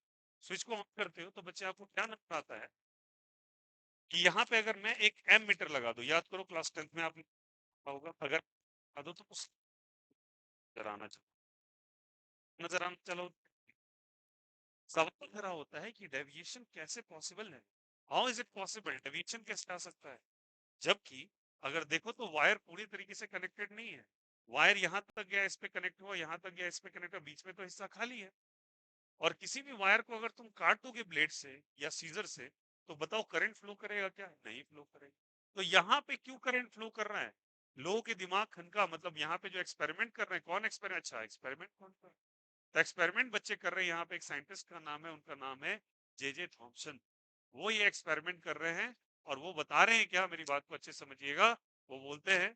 Speaker 1: switch को ऑन करते हो तो बच्चे आपको क्या नजर आता है कि यहाँ पे अगर मैं एक एम मीटर लगा दूं, याद करो क्लास 10th में आपने होगा, अगर लगा दो तो कुछ नजर आना चाहिए, नजर आना। चलो सवाल खड़ा होता है कि डेविएशन कैसे पॉसिबल है, how is it possible, deviation कैसे आ सकता है, जबकि अगर देखो तो वायर पूरी तरीके से कनेक्टेड नहीं है। वायर यहाँ तक गया, इस पे कनेक्ट हुआ, यहाँ तक गया, इस पे कनेक्ट हुआ, बीच में तो हिस्सा खाली है। और किसी भी वायर को अगर तुम काट दोगे ब्लेड से या सीजर से, तो बताओ करंट फ्लो करेगा क्या? नहीं फ्लो करेगा। तो यहाँ पे क्यों करंट फ्लो कर रहा है? लोगों के दिमाग खनका, मतलब यहाँ पे जो एक्सपेरिमेंट कर रहे हैं, कौन एक्सपेरिमेंट? अच्छा, एक्सपेरिमेंट कौन कर रहा है? तो एक्सपेरिमेंट बच्चे कर रहे हैं, यहाँ पे एक साइंटिस्ट का नाम है, उनका नाम है जे थॉमसन। वो ये एक्सपेरिमेंट कर रहे हैं और वो बता रहे हैं क्या, मेरी बात को अच्छे से समझिएगा। वो बोलते हैं,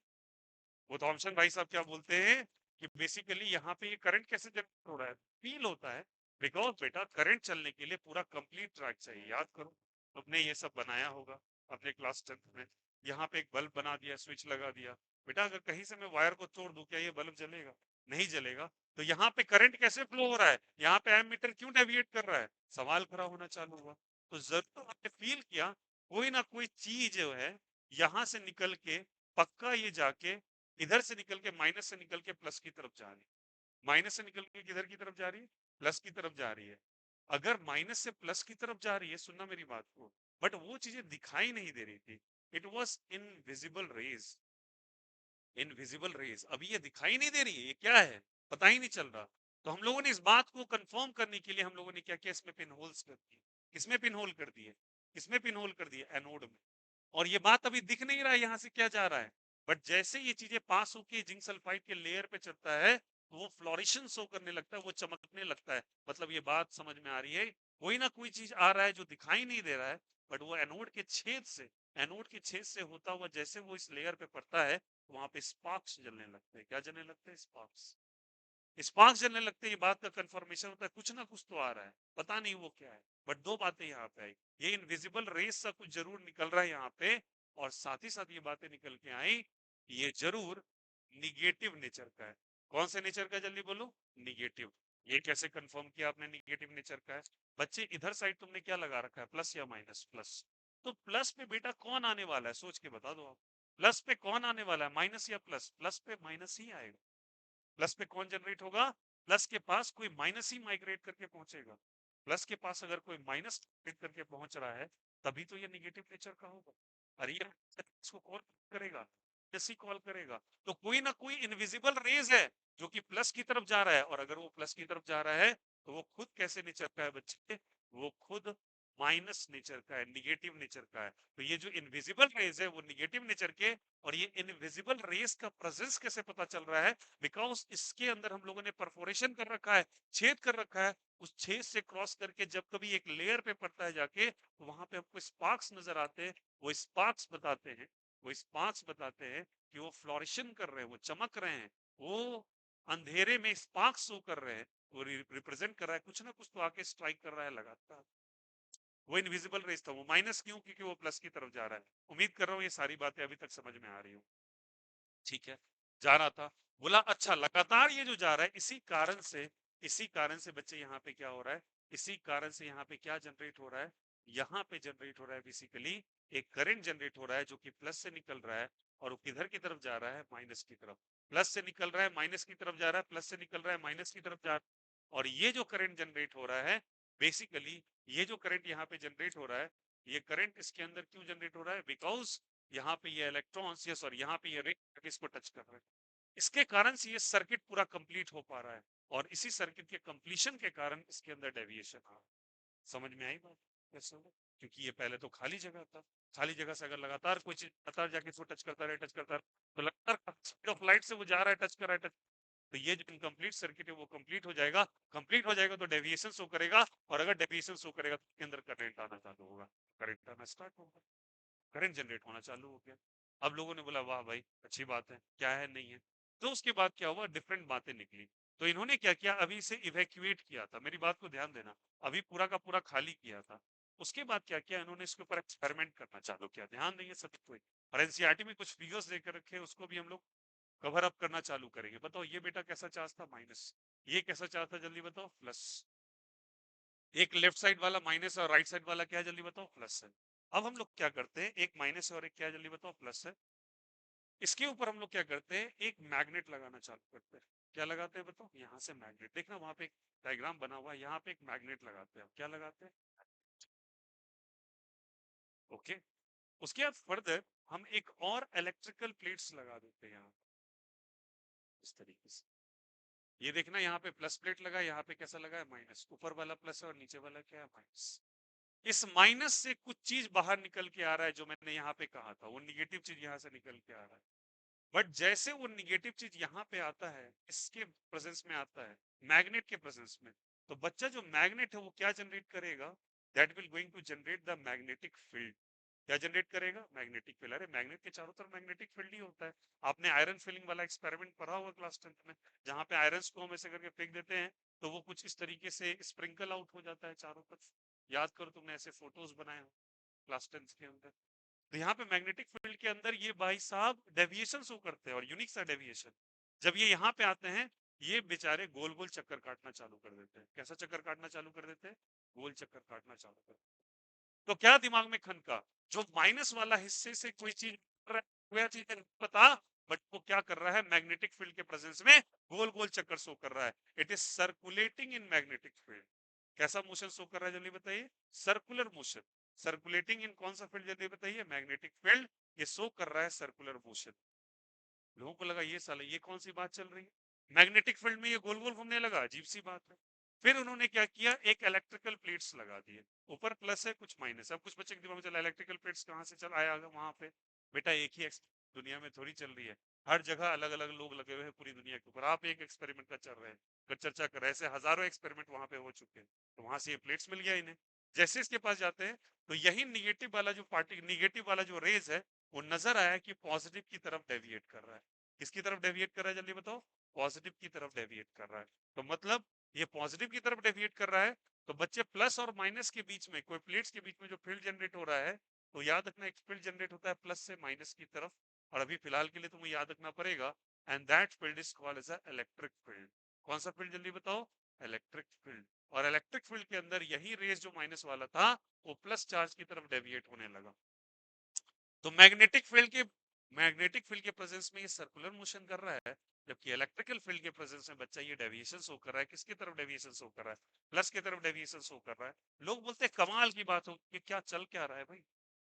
Speaker 1: वो थॉमसन भाई साहब क्या बोलते हैं कि बेसिकली यहाँ पे ये करंट कैसे जनरेट हो रहा है, फील होता है। बिकॉज बेटा करंट चलने के लिए पूरा कंप्लीट ट्रैक चाहिए। याद करो, तुमने ये सब बनाया होगा अपने क्लास 10th में। यहाँ पे एक बल्ब बना दिया, स्विच लगा दिया। बेटा अगर कहीं से मैं वायर को तोड़ दूं, क्या ये बल्ब जलेगा? नहीं जलेगा। तो यहाँ पे करंट कैसे फ्लो हो रहा है, यहाँ पे एमीटर क्यों डेविएट कर रहा है? सवाल खड़ा होना चालू हुआ। तो जरूर आपने फील किया कोई ना कोई चीज जो है यहाँ से निकल के पक्का ये जाके इधर से निकल के, माइनस से निकल के प्लस की तरफ जा रही है। माइनस से निकल के किधर की तरफ जा रही है? प्लस की तरफ जा रही है। अगर माइनस से प्लस की तरफ जा रही है, सुनना मेरी बात को, बट वो चीजें दिखाई नहीं दे रही थी। It was invisible rays. Invisible rays अभी ये दिखाई नहीं दे रही है, ये क्या है पता ही नहीं चल रहा। तो हम लोगों ने इस बात को कंफर्म करने के लिए हम लोगों ने क्या किया, इसमें पिन होल्स कर दिए। किसमें पिन होल कर दिए? किसमें पिन होल कर दिए? एनोड में। और ये बात अभी दिख नहीं रहा है यहाँ से क्या जा रहा है, बट जैसे ये चीजें पास होके जिंक सल्फाइड के लेयर पे चलता है, तो वो फ्लोरिशन शो करने लगता है, वो चमकने लगता है। मतलब ये बात समझ में आ रही है, कोई ना कोई चीज आ रहा है जो दिखाई नहीं दे रहा है, बट वो एनोड के छेद से, एनोड के छेद से होता हुआ जैसे वो इस लेयर पे पड़ता है, वहां पे स्पार्क्स जलने लगते हैं। क्या जलने लगते हैं? स्पार्क्स। स्पार्क्स जलने लगते हैं, ये बात का कंफर्मेशन होता है कुछ ना कुछ तो आ रहा है, पता नहीं वो क्या है। बट दो बातें यहाँ पे आई, ये इनविजिबल रेस सा कुछ जरूर निकल रहा है यहाँ पे, और साथ ही साथ ये बातें निकल के आई, ये जरूर निगेटिव नेचर का है। कौन से नेचर का? जल्दी बोलो। निगेटिव। ये कैसे कंफर्म किया आपने निगेटिव नेचर का है? बच्चे इधर साइड तुमने क्या लगा रखा है, प्लस या माइनस? प्लस। तो प्लस पे बेटा कौन आने वाला है, सोच के बता दो आप। प्लस पे कौन आने वाला है, माइनस या प्लस? प्लस पे माइनस ही आएगा। प्लस पे कौन जनरेट होगा? प्लस के पास कोई माइनस ही माइग्रेट करके पहुंचेगा। प्लस के पास अगर कोई माइनस करके पहुंच रहा है, तभी तो ये निगेटिव नेचर का होगा। अरे ये इसको कॉल करेगा, जैसी कॉल करेगा, तो कोई ना कोई इनविजिबल रेज है जो कि प्लस की तरफ जा रहा है। और अगर वो प्लस की तरफ जा रहा है, तो वो खुद कैसे नेचर का है बच्चे? वो खुद माइनस नेचर का है, निगेटिव नेचर का है। तो ये जो इनविजिबल रेज है वो निगेटिव नेचर के। और ये इनविजिबल रेस का प्रेजेंस कैसे पता चल रहा है? बिकॉज इसके अंदर हम लोगों ने परफोरेशन कर रखा है, छेद कर रखा है। उस छेद से क्रॉस करके जब कभी एक लेयर पे पड़ता है जाके, तो वहां पे हमको स्पार्क्स नजर आते हैं। वो स्पार्क्स बताते हैं, वो स्पार्क्स बताते हैं कि वो फ्लोरिशन कर रहे हैं, वो चमक रहे हैं, वो अंधेरे में स्पार्क्स शो कर रहे हैं। वो रिप्रेजेंट कर रहा है कुछ ना कुछ तो आके स्ट्राइक कर रहा है लगातार। वो इनविजिबल रेस था। वो माइनस क्यों? क्योंकि वो प्लस की तरफ जा रहा है। उम्मीद कर रहा हूँ ये सारी बातें अभी तक समझ में आ रही हो। ठीक है, जा रहा था, बोला अच्छा लगातार ये जो जा रहा है, इसी कारण से बच्चे यहाँ पे क्या हो रहा है, इसी कारण से यहाँ पे क्या जनरेट हो रहा है, यहाँ पे जनरेट हो रहा है बेसिकली एक करंट जनरेट हो रहा है जो कि प्लस से निकल रहा है। और वो किधर की तरफ जा रहा है? माइनस की तरफ। प्लस से निकल रहा है, माइनस की तरफ जा रहा है, प्लस से निकल रहा है, माइनस की तरफ जा रहा है। और ये जो करंट जनरेट हो रहा है, बेसिकली ये जो करंट यहाँ पे जनरेट हो रहा है, ये करंट इसके अंदर क्यों जनरेट हो रहा है? बिकॉज यहाँ पे ये इलेक्ट्रॉन्स, ये सॉरी यहाँ पे ये रे इसको टच कर रहे हैं। इसके कारण से ये सर्किट पूरा कंप्लीट हो पा रहा है। और इसी सर्किट के कंप्लीशन के कारण इसके अंदर डेविएशन आ रहा है। समझ में आई बात कैसे होगा? क्योंकि ये पहले तो खाली जगह था, खाली जगह से अगर लगातार कोई चीज लगातार जाके इसको टच करता रहे, टच करता रहे, तो लगातार स्पीड ऑफ लाइट से वो जा रहा है, टच कर रहा है, टच। तो ये जो इनकम्प्लीट सर्किट है वो कंप्लीट हो जाएगा। कंप्लीट हो जाएगा तो डेविएशन शो करेगा, और अगर डेविएशन शो करेगा तो इसके अंदर करंट आना चालू होगा, करंट आना स्टार्ट होगा, करंट जनरेट होना चालू हो गया। अब लोगों ने बोला वाह भाई अच्छी बात है, क्या है नहीं है। तो उसके बाद क्या हुआ, डिफरेंट बातें निकली। तो इन्होंने क्या किया, अभी इसे इवैक्यूएट किया था, मेरी बात को ध्यान देना, अभी पूरा का पूरा खाली किया था। उसके बाद क्या किया इन्होंने, इसके ऊपर एक्सपेरिमेंट करना चालू किया। ध्यान देंगे सभी कोई। और एनसीईआरटी में कुछ फिगर्स देकर रखे, उसको भी हम लोग कवर अप करना चालू करेंगे। बताओ ये बेटा कैसा चार्ज था? माइनस। ये कैसा चार्ज था? जल्दी बताओ। प्लस। एक लेफ्ट साइड वाला माइनस और राइट साइड वाला क्या है? जल्दी बताओ। प्लस है। अब हम लोग क्या करते हैं, एक माइनस है और एक क्या है? जल्दी बताओ। प्लस है। इसके ऊपर हम लोग क्या करते हैं, एक मैग्नेट लगाना चालू करते हैं। क्या लगाते हैं बताओ? यहाँ से मैग्नेट, देखना वहां पे एक डायग्राम बना हुआ है, यहाँ पे एक मैग्नेट लगाते हैं। क्या लगाते हैं? ओके। उसके बाद फर्दर हम एक और इलेक्ट्रिकल प्लेट्स लगा देते हैं यहाँ। इस तरीके से। ये देखना यहाँ पे प्लस प्लेट लगा, यहाँ पे कैसा लगा है माइनस, ऊपर वाला प्लस है और नीचे वाला क्या है माइनस। इस माइनस से कुछ चीज बाहर निकल के आ रहा है, जो मैंने यहाँ पे कहा था वो निगेटिव चीज यहाँ से निकल के आ रहा है। बट जैसे वो निगेटिव चीज यहाँ पे आता है, इसके प्रेजेंस में आता है, मैग्नेट के प्रेजेंस में, तो बच्चा जो मैग्नेट है वो क्या जनरेट करेगा, that will going to generate the magnetic field. क्या जनरेट करेगा, मैग्नेटिक फील्ड। अरे मैग्नेट के चारों तरफ मैग्नेटिक फील्ड ही होता है। आपने आयरन फिलिंग वाला एक्सपेरिमेंट पढ़ा होगा क्लास 10th में, जहां पे आयरन को हम ऐसे करके फेंक देते हैं तो वो कुछ इस तरीके से स्प्रिंकल आउट हो जाता है चारों तरफ। याद करो, तुमने ऐसे फोटोज बनाए हो क्लास 10th के अंदर। तो यहाँ पे मैग्नेटिक फील्ड के अंदर ये भाई साहब डेविएशन शो करते हैं, और यूनिक सा डेविएशन। जब ये यहाँ पे आते हैं, ये बेचारे गोल गोल चक्कर काटना चालू कर देते हैं। कैसा चक्कर काटना चालू कर देते हैं, गोल चक्कर काटना चालू कर। तो क्या दिमाग में खनका, जो माइनस वाला हिस्से से कोई चीज वह चीज नहीं पता, बट वो क्या कर रहा है, मैग्नेटिक फील्ड के प्रेजेंस में गोल गोल चक्कर शो कर रहा है। It is circulating in magnetic field. कैसा मोशन शो कर रहा है जल्दी बताइए, सर्कुलर मोशन। सर्कुलेटिंग इन कौन सा फील्ड जल्दी बताइए, मैग्नेटिक फील्ड। ये शो कर रहा है सर्कुलर मोशन। लोगों को लगा ये साला ये कौन सी बात चल रही है, मैग्नेटिक फील्ड में ये गोल गोल घूमने लगा, अजीब सी बात है। फिर उन्होंने क्या किया, एक इलेक्ट्रिकल प्लेट्स लगा दिए, ऊपर प्लस है कुछ माइनस। अब कुछ बच्चे के दिमाग में चला इलेक्ट्रिकल प्लेट्स कहाँ से चल आया वहां पे। बेटा एक ही दुनिया में थोड़ी चल रही है, हर जगह अलग अलग लोग लगे हुए हैं पूरी दुनिया के ऊपर। आप एक एक्सपेरिमेंट का चल रहे हैं, कर चर्चा कर रहे हैं, ऐसे हजारों एक्सपेरिमेंट वहां पे हो चुके हैं। तो वहां से ये प्लेट्स मिल गया इन्हें। जैसे इसके पास जाते हैं, तो यही निगेटिव वाला जो पार्टी, निगेटिव वाला जो रेज है, वो नजर आया कि पॉजिटिव की तरफ डेविएट कर रहा है। किसकी तरफ डेविएट कर रहा है जल्दी बताओ, पॉजिटिव की तरफ डेविएट कर रहा है। तो मतलब ये पॉजिटिव की तरफ डेविएट कर रहा है। तो बच्चे प्लस और माइनस के बीच में, कोई प्लेट्स के बीच में जो फील्ड जनरेट हो रहा है, तो याद रखना एक फील्ड जनरेट होता है प्लस से माइनस की तरफ। और अभी फिलहाल के लिए तुम्हें याद रखना पड़ेगा, and that field is called as electric field. कौन सा फील्ड जल्दी बताओ, इलेक्ट्रिक फील्ड। और इलेक्ट्रिक फील्ड के अंदर यही रेस जो माइनस वाला था, वो प्लस चार्ज की तरफ डेविएट होने लगा। तो मैग्नेटिक फील्ड के प्रेजेंस में ये सर्कुलर मोशन कर रहा है, जबकि इलेक्ट्रिकल फील्ड के प्रेजेंस में बच्चा ये डेविएशन शो कर रहा है। किसकी तरफ डेविएशन शो कर रहा है, प्लस की तरफ डेविएशन शो कर रहा है। लोग बोलते हैं कमाल की बात हो कि क्या चल क्या रहा है भाई,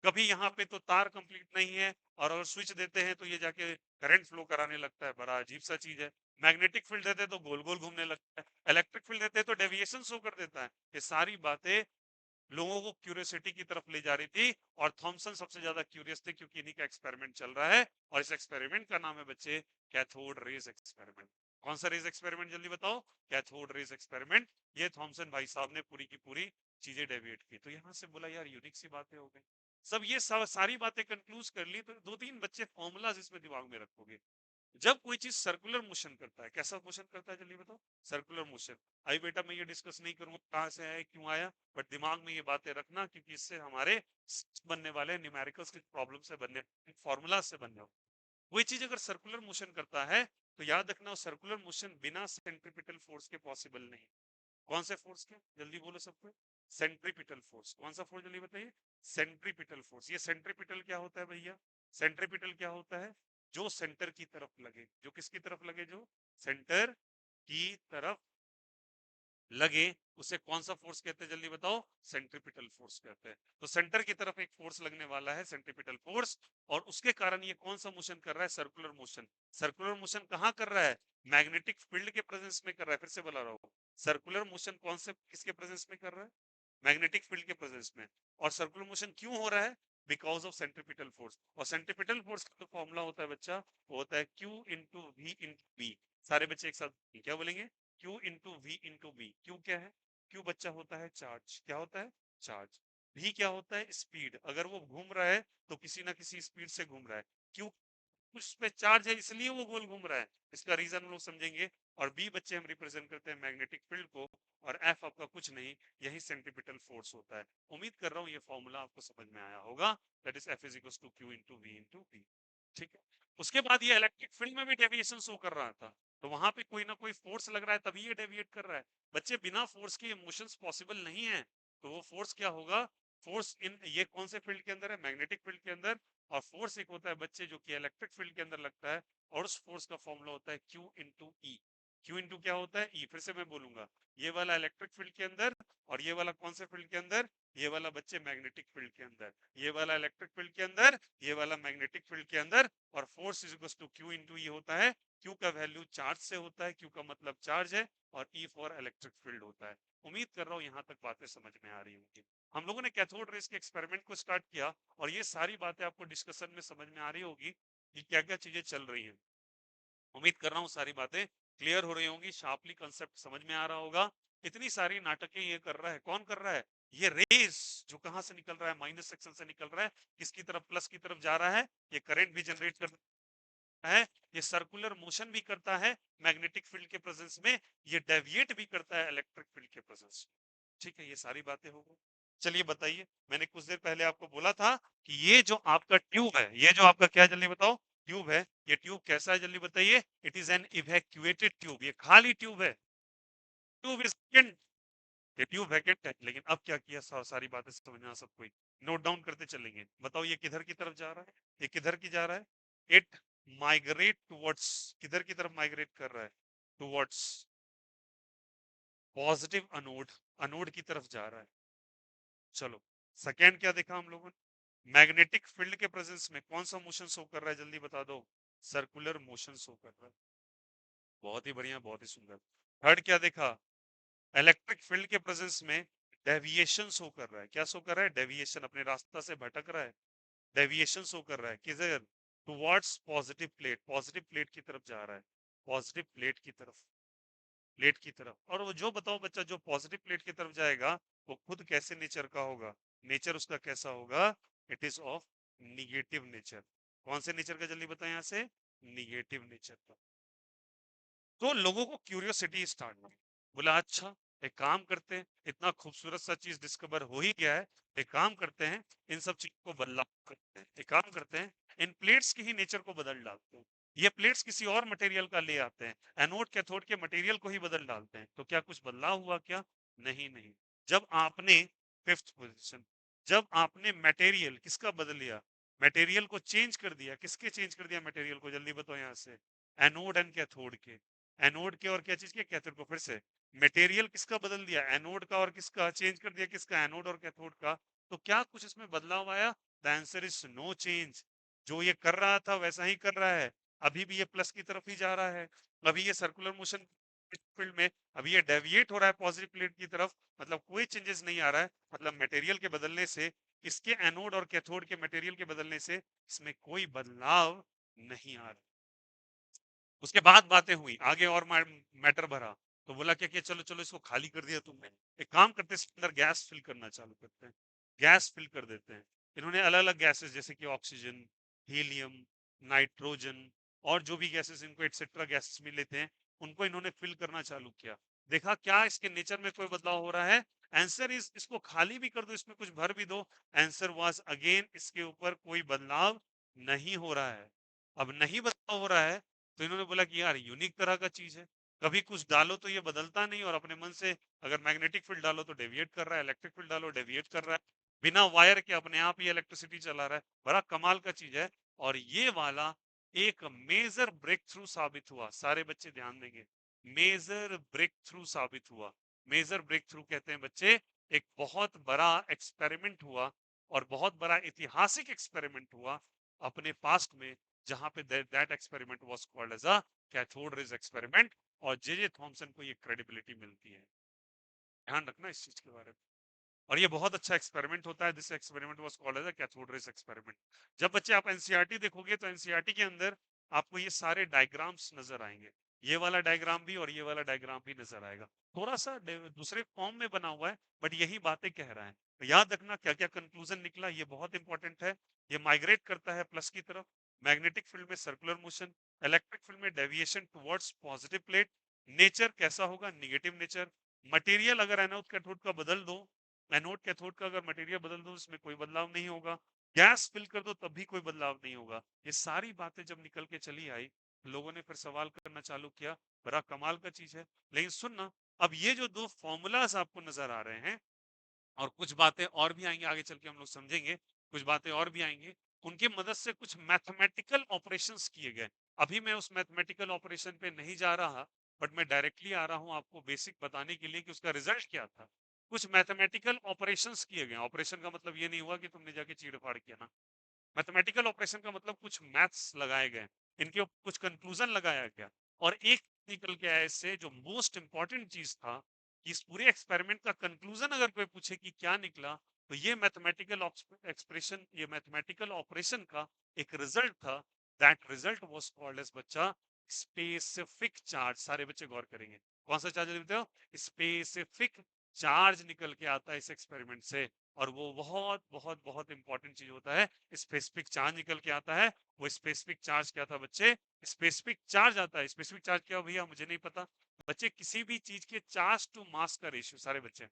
Speaker 1: कभी यहाँ पे तो तार कंप्लीट नहीं है, और अगर स्विच देते हैं तो ये जाके करंट फ्लो कराने लगता है। बड़ा अजीब सा चीज है। मैग्नेटिक फील्ड देते हैं तो गोल गोल घूमने लगता है, इलेक्ट्रिक फील्ड देते हैं तो डेविएशन शो कर देता है। ये सारी बातें लोगों को क्यूरियोसिटी की तरफ ले जा रही थी, और थॉमसन सबसे ज्यादा क्यूरियस थे, क्योंकि इन्हीं का एक्सपेरिमेंट चल रहा है। और इस एक्सपेरिमेंट का नाम है बच्चे कैथोड रेज एक्सपेरिमेंट। कौन सा रेज एक्सपेरिमेंट जल्दी बताओ, कैथोड रेज एक्सपेरिमेंट। ये थॉमसन भाई साहब ने पूरी की पूरी चीजें डेविएट की। तो यहां से बोला यार यूनिक सी बातें हो गई। सब ये सारी बातें कंक्लूज कर ली, तो दो तीन बच्चे फॉर्मूलाज इसमें दिमाग में रखोगे। जब कोई चीज सर्कुलर मोशन करता है, कैसा मोशन करता है जल्दी बताओ, सर्कुलर मोशन। आई बेटा मैं ये डिस्कस नहीं करूंगा कहां से आया क्यों आया, बट दिमाग में ये बातें रखना, क्योंकि इससे हमारे बनने वाले न्यूमेरिकल्स के प्रॉब्लम से बनने, फॉर्मूला से बनने हो। कोई चीज अगर सर्कुलर मोशन करता है, तो याद रखना सर्कुलर मोशन बिना सेंट्रीपिटल फोर्स के पॉसिबल नहीं। कौन से फोर्स के जल्दी बोलो सबको, सेंट्रीपिटल फोर्स। कौन सा फोर्स जल्दी बताइए, सेंट्रीपिटल फोर्स। ये सेंट्रीपिटल क्या होता है भैया, सेंट्रीपिटल क्या होता है, जो सेंटर की तरफ लगे। जो किसकी तरफ लगे, जो सेंटर की तरफ लगे, उसे कौन सा फोर्स कहते हैं जल्दी बताओ, सेंट्रीपिटल फोर्स कहते हैं। तो सेंटर की तरफ एक फोर्स लगने वाला है, सेंट्रीपिटल फोर्स, और उसके कारण ये कौन सा मोशन कर रहा है, सर्कुलर मोशन। सर्कुलर मोशन कहां कर रहा है, मैग्नेटिक फील्ड के प्रेजेंस में कर रहा है। फिर से बता रहा हूं, सर्कुलर मोशन कौन से किसके प्रेजेंस में कर रहा है, मैग्नेटिक फील्ड के प्रेजेंस में। और सर्कुलर मोशन क्यों हो रहा है, बिकॉज ऑफ सेंट्रीपिटल फोर्स। और सेंट्रीपिटल फोर्स का जो फॉर्मूला होता है बच्चा, वो होता है Q into V into B. सारे बच्चे एक साथ क्या बोलेंगे, Q into V into B. Q क्या है, क्यू बच्चा होता है चार्ज। क्या होता है, चार्ज। भी क्या होता है, स्पीड। अगर वो घूम रहा है तो किसी ना किसी स्पीड से घूम रहा है। क्यों, उस पे चार्ज है इसलिए वो गोल घूम रहा है, इसका रीजन हम लोग समझेंगे। और बी बच्चे हम रिप्रेजेंट करते हैं मैग्नेटिक फील्ड को, और एफ आपका कुछ नहीं, यही सेंट्रीपिटल फोर्स होता है। उम्मीद कर रहा हूँ ये फॉर्मूला आपको समझ में आया होगा, that is F is equals to Q into V into B. ठीक है। उसके बाद ये इलेक्ट्रिक फील्ड में भी डेविएशन शो कर रहा था, तो वहां पे कोई ना कोई फोर्स लग रहा है तभी ये डेविएट कर रहा है। बच्चे बिना फोर्स के इमोशंस पॉसिबल नहीं है। तो वो फोर्स क्या होगा, फोर्स इन ये कौन से फील्ड के अंदर है, मैग्नेटिक फील्ड के अंदर। और फोर्स एक होता है बच्चे जो कि इलेक्ट्रिक फील्ड के अंदर लगता है, और उस फोर्स का फॉर्मूला होता है Q इंटू ई। क्यू इंटू क्या होता है, ई। फिर से मैं बोलूंगा, ये वाला इलेक्ट्रिक फील्ड के अंदर, और ये वाला कौन से फील्ड के अंदर, ये वाला बच्चे मैग्नेटिक फील्ड के अंदर, ये वाला इलेक्ट्रिक फील्ड के अंदर, ये वाला मैग्नेटिक फील्ड के अंदर। और force is equal to Q into ये होता है, क्यू का वैल्यू चार्ज से होता है, क्यू का मतलब चार्ज है, और ई फॉर इलेक्ट्रिक फील्ड होता है। उम्मीद कर रहा हूं यहां तक बातें समझ में आ रही होंगी। हम लोगों ने कैथोड रेस के एक्सपेरिमेंट को स्टार्ट किया, और ये सारी बातें आपको डिस्कशन में समझ में आ रही होगी कि क्या क्या चीजें चल रही हैं। उम्मीद कर रहा हूँ सारी बातें क्लियर हो रही होंगी, शार्पली कंसेप्ट समझ में आ रहा होगा। इतनी सारी नाटकें ये कर रहा है, कौन कर रहा है? ये रेस जो कहां से निकल रहा है, माइनस सेक्शन से निकल रहा है, किसकी तरफ, प्लस की तरफ जा रहा है। ये करंट भी जनरेट कर है, ये सर्कुलर मोशन भी करता है मैग्नेटिक फील्ड के प्रेजेंस में, ये डेविएट भी करता है इलेक्ट्रिक फील्ड के प्रेजेंस में। ठीक है, ये सारी बातें हो गई। चलिए बताइए, मैंने कुछ देर पहले आपको बोला था कि ये जो आपका ट्यूब है, ये जो आपका क्या है जल्दी बताओ, ट्यूब है, ये ट्यूब कैसा है जल्दी बताइए। It is an evacuated tube, ये खाली ट्यूब है, ट्यूब इज वैकेंट, ये ट्यूब वैकेंट है। लेकिन अब क्या किया, सारी बातें समझना सबको, नोट डाउन करते चलेंगे। बताओ ये किधर की तरफ जा रहा है, ये किधर की जा रहा है, इट माइग्रेट टुवर्ड्स, किधर की तरफ माइग्रेट कर रहा है, टुवर्ड्स पॉजिटिव अनोड, अनोड की तरफ जा रहा है। चलो सेकेंड क्या देखा हम लोगों ने, मैग्नेटिक फील्ड के प्रेजेंस में कौन सा मोशन शो कर रहा है जल्दी बता दो, सर्कुलर मोशन शो कर रहा है। बहुत ही बढ़िया, बहुत ही सुंदर। थर्ड क्या देखा, इलेक्ट्रिक फील्ड के प्रेजेंस में डेविएशन शो कर रहा है, क्या शो कर रहा है, डेविएशन, अपने रास्ता से भटक रहा है, डेविएशन शो कर रहा है किधर, towards positive plate, positive plate की तरफ जा रहा है, पॉजिटिव प्लेट की तरफ, प्लेट की तरफ। और वो जो बताओ बच्चा, जो पॉजिटिव प्लेट की तरफ जाएगा वो खुद कैसे नेचर का होगा, नेचर उसका कैसा होगा, it is of negative nature. कौन से नेचर का जल्दी बताएं, यहाँ से निगेटिव नेचर का। तो लोगों को क्यूरियोसिटी स्टार्ट हुई, बोला अच्छा एक काम करते हैं, इतना खूबसूरत सा चीज डिस्कवर हो ही गया है, एक काम करते हैं इन सब चीजों को बदलाव करते हैं, एक काम करते हैं इन प्लेट्स की ही नेचर को बदल डालते हैं, ये प्लेट्स किसी और मटेरियल का ले आते हैं, एनोड कैथोड के मटेरियल को ही बदल डालते हैं। तो क्या कुछ बदलाव हुआ क्या, नहीं नहीं। जब आपने फिफ्थ पोजीशन, जब आपने मटेरियल किसका बदल लिया, मटेरियल को चेंज कर दिया, किसके चेंज कर दिया मटेरियल को जल्दी बताओ यहाँ से, एनोड एंड कैथोड के, एनोड के और क्या चीज के, कैथोड को। फिर से मटेरियल किसका बदल दिया, एनोड का, और किसका चेंज कर दिया, किसका, एनोड और कैथोड का। तो क्या कुछ इसमें बदलाव आया, the answer is no change. जो ये कर रहा था वैसा ही कर रहा है, अभी भी ये प्लस की तरफ ही जा रहा है, अभी ये सर्कुलर मोशन फील्ड में, अभी ये डेविएट हो रहा है पॉजिटिव प्लेट की तरफ, मतलब कोई चेंजेस नहीं आ रहा है, मतलब मटेरियल के बदलने से, इसके एनोड और कैथोड के मटेरियल के बदलने से इसमें कोई बदलाव नहीं आ रहा। उसके बाद बातें हुई आगे और मैटर भरा, तो बोला क्या कि चलो चलो इसको खाली कर दिया तुमने, एक काम करते हैं इसके अंदर गैस फिल करना चालू करते हैं, गैस फिल कर देते हैं। इन्होंने अलग अलग गैसेस जैसे कि ऑक्सीजन, हीलियम, नाइट्रोजन, और जो भी गैसेस इनको एटसेट्रा गैसेस मिले थे, उनको इन्होंने फिल करना चालू किया। देखा क्या इसके नेचर में कोई बदलाव हो रहा है, आंसर इज इसको खाली भी कर दो, इसमें कुछ भर भी दो, आंसर वाज अगेन इसके ऊपर कोई बदलाव नहीं हो रहा है। अब नहीं बदलाव हो रहा है, तो इन्होंने बोला कि यार यूनिक तरह का चीज है, कभी कुछ डालो तो ये बदलता नहीं, और अपने मन से अगर मैग्नेटिक फील्ड डालो तो डेविएट कर रहा है, इलेक्ट्रिक फील्ड डालो डेविएट कर रहा है, बिना वायर के अपने आप ही इलेक्ट्रिसिटी चला रहा है, बड़ा कमाल का चीज है। और ये वाला एक मेजर ब्रेक थ्रू साबित हुआ, सारे बच्चे ध्यान देंगे, मेजर ब्रेक थ्रू साबित हुआ। मेजर ब्रेक थ्रू कहते हैं बच्चे, एक बहुत बड़ा एक्सपेरिमेंट हुआ, और बहुत बड़ा ऐतिहासिक एक्सपेरिमेंट हुआ अपने पास्ट में, जहां पे that experiment was called as a cathode rays experiment, और जे थॉमसन को ये क्रेडिबिलिटी मिलती है। ध्यान रखना इस चीज के बारे में। और ये बहुत अच्छा एक्सपेरिमेंट होता है, this experiment was called as a cathode rays experiment. जब बच्चे आप एनसीईआरटी देखोगे तो एनसीईआरटी के अंदर आपको ये सारे डायग्राम्स नजर आएंगे, ये वाला डायग्राम भी और ये वाला डायग्राम भी नजर आएगा, थोड़ा सा दूसरे फॉर्म में बना हुआ है, बट यही बातें कह रहा है। तो याद रखना क्या क्या कंक्लूजन निकला, ये बहुत इंपॉर्टेंट है। ये माइग्रेट करता है प्लस की तरफ, मैग्नेटिक फील्ड में सर्कुलर मोशन, इलेक्ट्रिक फील्ड में deviation towards positive plate, nature कैसा होगा, निगेटिव नेचर। मटेरियल अगर एनोड कैथोड का बदल दो, एनोड कैथोड का अगर मटेरियल बदल दो इसमें कोई बदलाव नहीं होगा, गैस फिल कर दो तब भी कोई बदलाव नहीं होगा। ये सारी बातें जब निकल के चली आई, लोगों ने फिर सवाल करना चालू किया, बड़ा कमाल का चीज है। लेकिन सुनना, अब ये जो दो फॉर्मूलाज आपको नजर आ रहे हैं, और कुछ बातें और भी आएंगी आगे चल के हम लोग समझेंगे, कुछ बातें और भी आएंगी, उनकी मदद से कुछ मैथमेटिकल ऑपरेशंस किए गए। अभी मैं उस मैथमेटिकल ऑपरेशन पे नहीं जा रहा, बट मैं डायरेक्टली आ रहा हूं आपको बेसिक बताने के लिए कि उसका रिजल्ट क्या था। कुछ मैथमेटिकल ऑपरेशंस किए गए। ऑपरेशन का मतलब ये नहीं हुआ कि तुमने जाके चीड़-फाड़ किया ना। मैथमेटिकल ऑपरेशन का मतलब कुछ मैथ्स लगाए गए, इनके ऊपर कुछ कंक्लूजन लगाया गया और एक निकल के आया इससे जो मोस्ट इंपॉर्टेंट चीज था कि इस पूरे एक्सपेरिमेंट का कंक्लूजन अगर कोई पूछे कि क्या निकला, तो ये मैथमेटिकल एक्सप्रेशन, ये मैथमेटिकल ऑपरेशन का एक रिजल्ट था। That result was called as बच्चा स्पेसिफिक चार्ज। सारे बच्चे गौर करेंगे, कौन सा चार्ज लिखते हो? स्पेसिफिक चार्ज निकल के आता है इस एक्सपेरिमेंट से। और वो बहुत बहुत बहुत इंपॉर्टेंट चीज होता है, स्पेसिफिक चार्ज निकल के आता है। वो स्पेसिफिक चार्ज क्या था बच्चे? स्पेसिफिक चार्ज आता है। स्पेसिफिक चार्ज क्या भैया मुझे नहीं पता। बच्चे किसी भी चीज के चार्ज टू मास का रेशियो, सारे बच्चे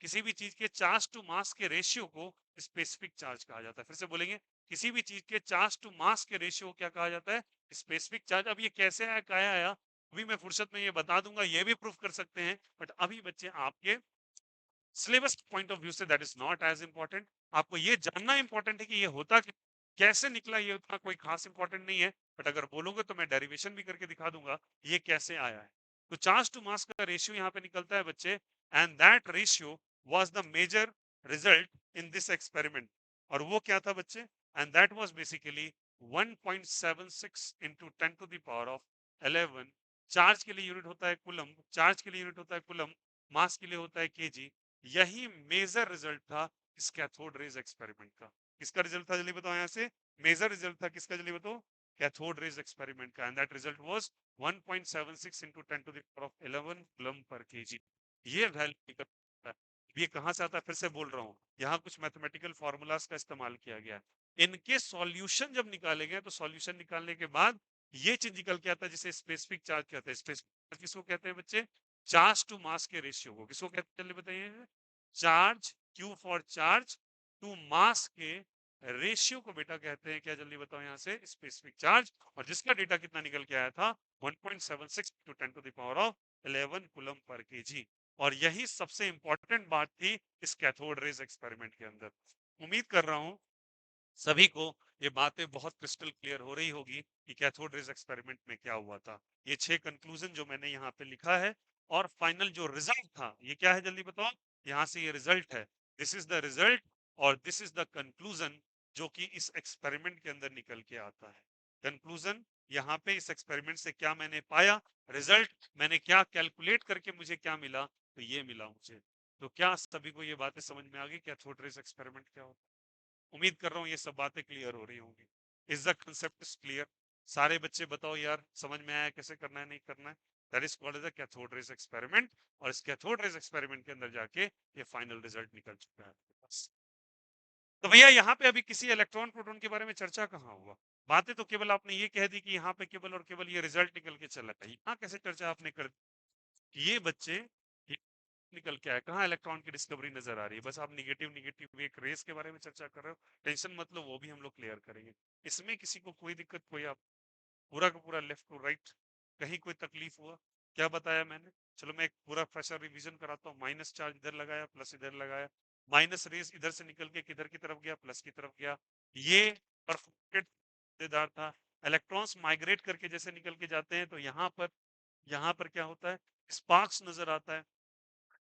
Speaker 1: किसी भी चीज के चार्ज टू मास के रेशियो को स्पेसिफिक चार्ज कहा जाता है। फिर से बोलेंगे, किसी भी चीज के चार्ज टू मास के रेशियो को क्या कहा जाता है? Specific charge. अब ये कैसे आया, क्या आया, अभी मैं फुर्सत में ये बता दूंगा, ये भी प्रूफ कर सकते हैं, बट अभी बच्चे आपके सिलेबस पॉइंट ऑफ व्यू से that is not as important. आपको ये जानना इंपॉर्टेंट है कि ये होता कैसे निकला, ये उतना कोई खास इंपॉर्टेंट नहीं है, बट अगर बोलोगे तो मैं डेरिवेशन भी करके दिखा दूंगा ये कैसे आया है। तो चार्ज टू मास का रेशियो यहाँ पे निकलता है बच्चे, and that ratio was the major result in this experiment. और वो क्या था बच्चे? And that was basically 1.76 into 10 to the power of 11। Charge के लिए यूनिट होता है कूलम, चार्ज के लिए यूनिट होता है कूलम, मास के लिए होता है केजी। यही मेजर रिजल्ट था इस कैथोड रेज एक्सपेरिमेंट का। किसका रिजल्ट था जल्दी बताओ यहाँ से? मेजर रिजल्ट था किसका, जल्दी बताओ? कैथोड रेज एक्सपेरिमेंट का। And that result was 1.76 into 10 to the power of 11 coulomb पर केजी। ये वैल्यू निकल है। ये कहां से आता है? फिर से बोल रहा हूँ, यहाँ कुछ मैथमेटिकल फॉर्मूलाज का इस्तेमाल किया गया है। इनके सॉल्यूशन जब निकाले गए तो सॉल्यूशन निकालने के बाद ये चीज निकल के आता है जिसे स्पेसिफिक चार्ज कहते हैं। स्पेसिफिक किसको कहते हैं बच्चे? चार्ज टू मास के रेशियो को। किसको कहते हैं बताइए? Charge, Q for charge, to mass के रेशियो को बेटा कहते हैं क्या, जल्दी बताओ यहाँ से? Specific charge. और जिसका डेटा कितना निकल के आया था? 1.76 to 10 to the power of 11 coulomb पर केजी। और यही सबसे इंपॉर्टेंट बात थी इस कैथोड रेज एक्सपेरिमेंट के अंदर। उम्मीद कर रहा हूं सभी को ये बातें बहुत क्रिस्टल क्लियर हो रही होगी कि कैथोड रेज एक्सपेरिमेंट में क्या हुआ था। ये 6 कंक्लूजन जो मैंने यहाँ पे लिखा है, और फाइनल जो रिजल्ट था ये क्या है जल्दी बताओ? यहाँ से ये रिजल्ट है, दिस इज द रिजल्ट और दिस इज द कंक्लूजन जो कि इस एक्सपेरिमेंट के अंदर निकल के आता है। कंक्लूजन यहाँ पे इस एक्सपेरिमेंट से क्या मैंने पाया, रिजल्ट मैंने क्या कैलकुलेट करके मुझे क्या मिला, तो ये मिला मुझे। तो क्या सभी को ये बातें समझ में आ गई कैथोड रेज एक्सपेरिमेंट क्या होता है? उम्मीद कर रहा हूँ ये सब बातें क्लियर हो रही होंगी। Is the concept is clear? सारे बच्चे बताओ यार, समझ में आया कैसे करना है, नहीं करना है? That is called as a cathode rays experiment. और इस कैथोड रेज एक्सपेरिमेंट के अंदर जाके ये फाइनल रिजल्ट निकल चुका है आपके पास। तो भैया यहाँ पे अभी किसी इलेक्ट्रॉन प्रोटॉन के बारे में चर्चा कहाँ हुआ? बातें तो केवल आपने ये कह दी कि यहाँ पे केवल और केवल ये रिजल्ट निकल के चला है। यहाँ कैसे चर्चा आपने कर दी? ये बच्चे ये निकल के आया, कहाँ इलेक्ट्रॉन की डिस्कवरी नजर आ रही है? बस आप निगेटिव निगेटिव एक रेस के बारे में चर्चा कर रहे हो। टेंशन मतलब वो भी हम लोग क्लियर करेंगे। इसमें किसी को कोई दिक्कत, कोई आप पूरा का पूरा लेफ्ट टू राइट कहीं कोई तकलीफ हुआ? क्या बताया मैंने? चलो मैं एक पूरा फ्रेशर रिवीजन कराता हूँ। माइनस चार्ज इधर लगाया, प्लस इधर लगाया, माइनस रेस इधर से निकल के किधर की तरफ गया? प्लस की तरफ गया। ये परफेक्ट था। इलेक्ट्रॉन्स माइग्रेट करके जैसे निकल के जाते हैं तो यहाँ पर क्या होता है? स्पार्क्स नजर आता है।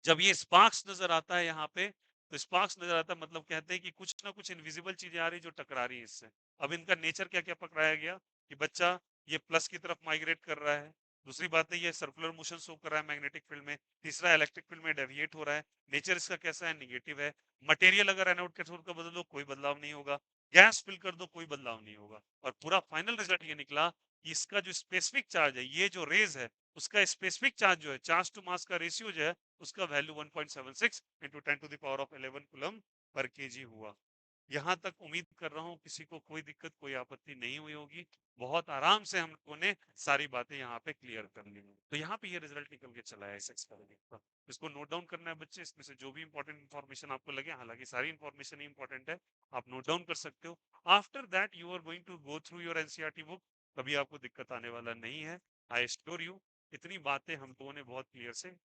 Speaker 1: जब ये स्पार्क्स नजर आता है यहाँ पे, तो स्पार्क्स नजर आता है मतलब कहते हैं कि कुछ ना कुछ इनविजिबल चीजें आ रही जो टकरा रही है इससे। अब इनका नेचर क्या क्या पकड़ाया गया कि बच्चा ये प्लस की तरफ माइग्रेट कर रहा है। दूसरी बात है ये सर्कुलर मोशन शो कर रहा है मैग्नेटिक फील्ड में। तीसरा इलेक्ट्रिक फील्ड में डेविएट हो रहा है। नेचर इसका कैसा है? निगेटिव है। मटेरियल अगर एनोड कैथोड का बदल दो कोई बदलाव नहीं होगा। गैस फिल कर दो कोई बदलाव नहीं होगा। और पूरा फाइनल रिजल्ट ये निकला कि इसका जो स्पेसिफिक चार्ज है, ये जो रेज है, उसका स्पेसिफिक चार्ज जो है, चार्ज टू मास का रेशियो जो है, उसका value 1.76 into 10 to the power of 11 coulomb पर केजी हुआ। यहाँ तक उम्मीद कर रहा हूँ किसी को कोई दिक्कत, कोई आपत्ति नहीं हुई होगी। बहुत आराम से हम लोगों ने सारी बातें यहाँ पे क्लियर कर ली। तो यहाँ पे ये रिजल्ट निकल के चला है इस एक्सपेरिमेंट का। इसको नोट डाउन करना है बच्चे। इसमें से जो भी इंपॉर्टेंट इन्फॉर्मेशन आपको लगे, हालांकि सारी इन्फॉर्मेशन ही इंपॉर्टेंट है, आप नोट डाउन कर सकते हो। After that you are going to go through your NCERT book. कभी आपको दिक्कत आने वाला नहीं है, आई एश्योर यू। इतनी बातें हम लोगों ने बहुत क्लियर से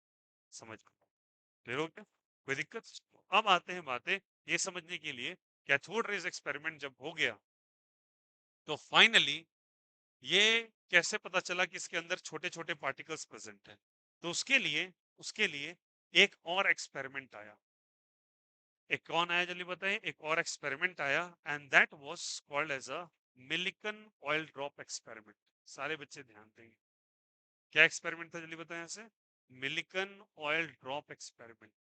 Speaker 1: समझ। क्लियर हो गया? कोई दिक्कत? अब आते हैं बातें ये समझने के लिए, कैथोड रेज एक्सपेरिमेंट जब हो गया तो फाइनली ये कैसे पता चला कि इसके अंदर छोटे छोटे पार्टिकल्स प्रेजेंट हैं? तो उसके लिए एक और एक्सपेरिमेंट आया। एक कौन आया जल्दी बताएं? एक और एक्सपेरिमेंट आया, and that was called as a Millikan oil drop experiment. सारे बच्चे ध्यान देंगे, क्या एक्सपेरिमेंट था जल्दी बताएं यहाँ से? Millikan oil drop experiment.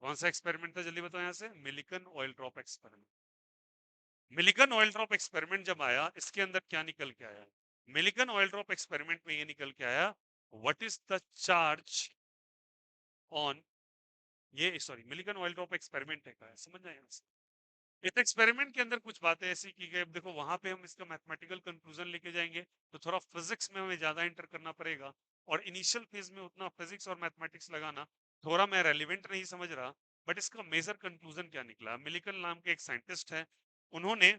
Speaker 1: कौन सा एक्सपेरिमेंट था जल्दी बताओ यहाँ से? Millikan oil drop experiment. Millikan oil drop experiment जब आया, इसके अंदर क्या निकल के आया? मिलिकन ऑयल ड्रॉप एक्सपेरिमेंट में ये निकल के आया, what is the charge on, ये sorry Millikan oil drop experiment है का है, समझ आए यहाँ से? इस एक्सपेरिमेंट के अंदर कुछ बातें ऐसी की गई, अब देखो वहां पे हम इसका मैथमेटिकल कंक्लूजन लेके जाएंगे तो थोड़ा फिजिक्स में हमें ज्यादा एंटर करना पड़ेगा, और इनिशियल फेज में उतना फिजिक्स और मैथमेटिक्स लगाना थोड़ा मैं रेलिवेंट नहीं समझ रहा। बट इसका मेजर कंक्लूजन क्या निकला? मिलिकन नाम के एक साइंटिस्ट है, उन्होंने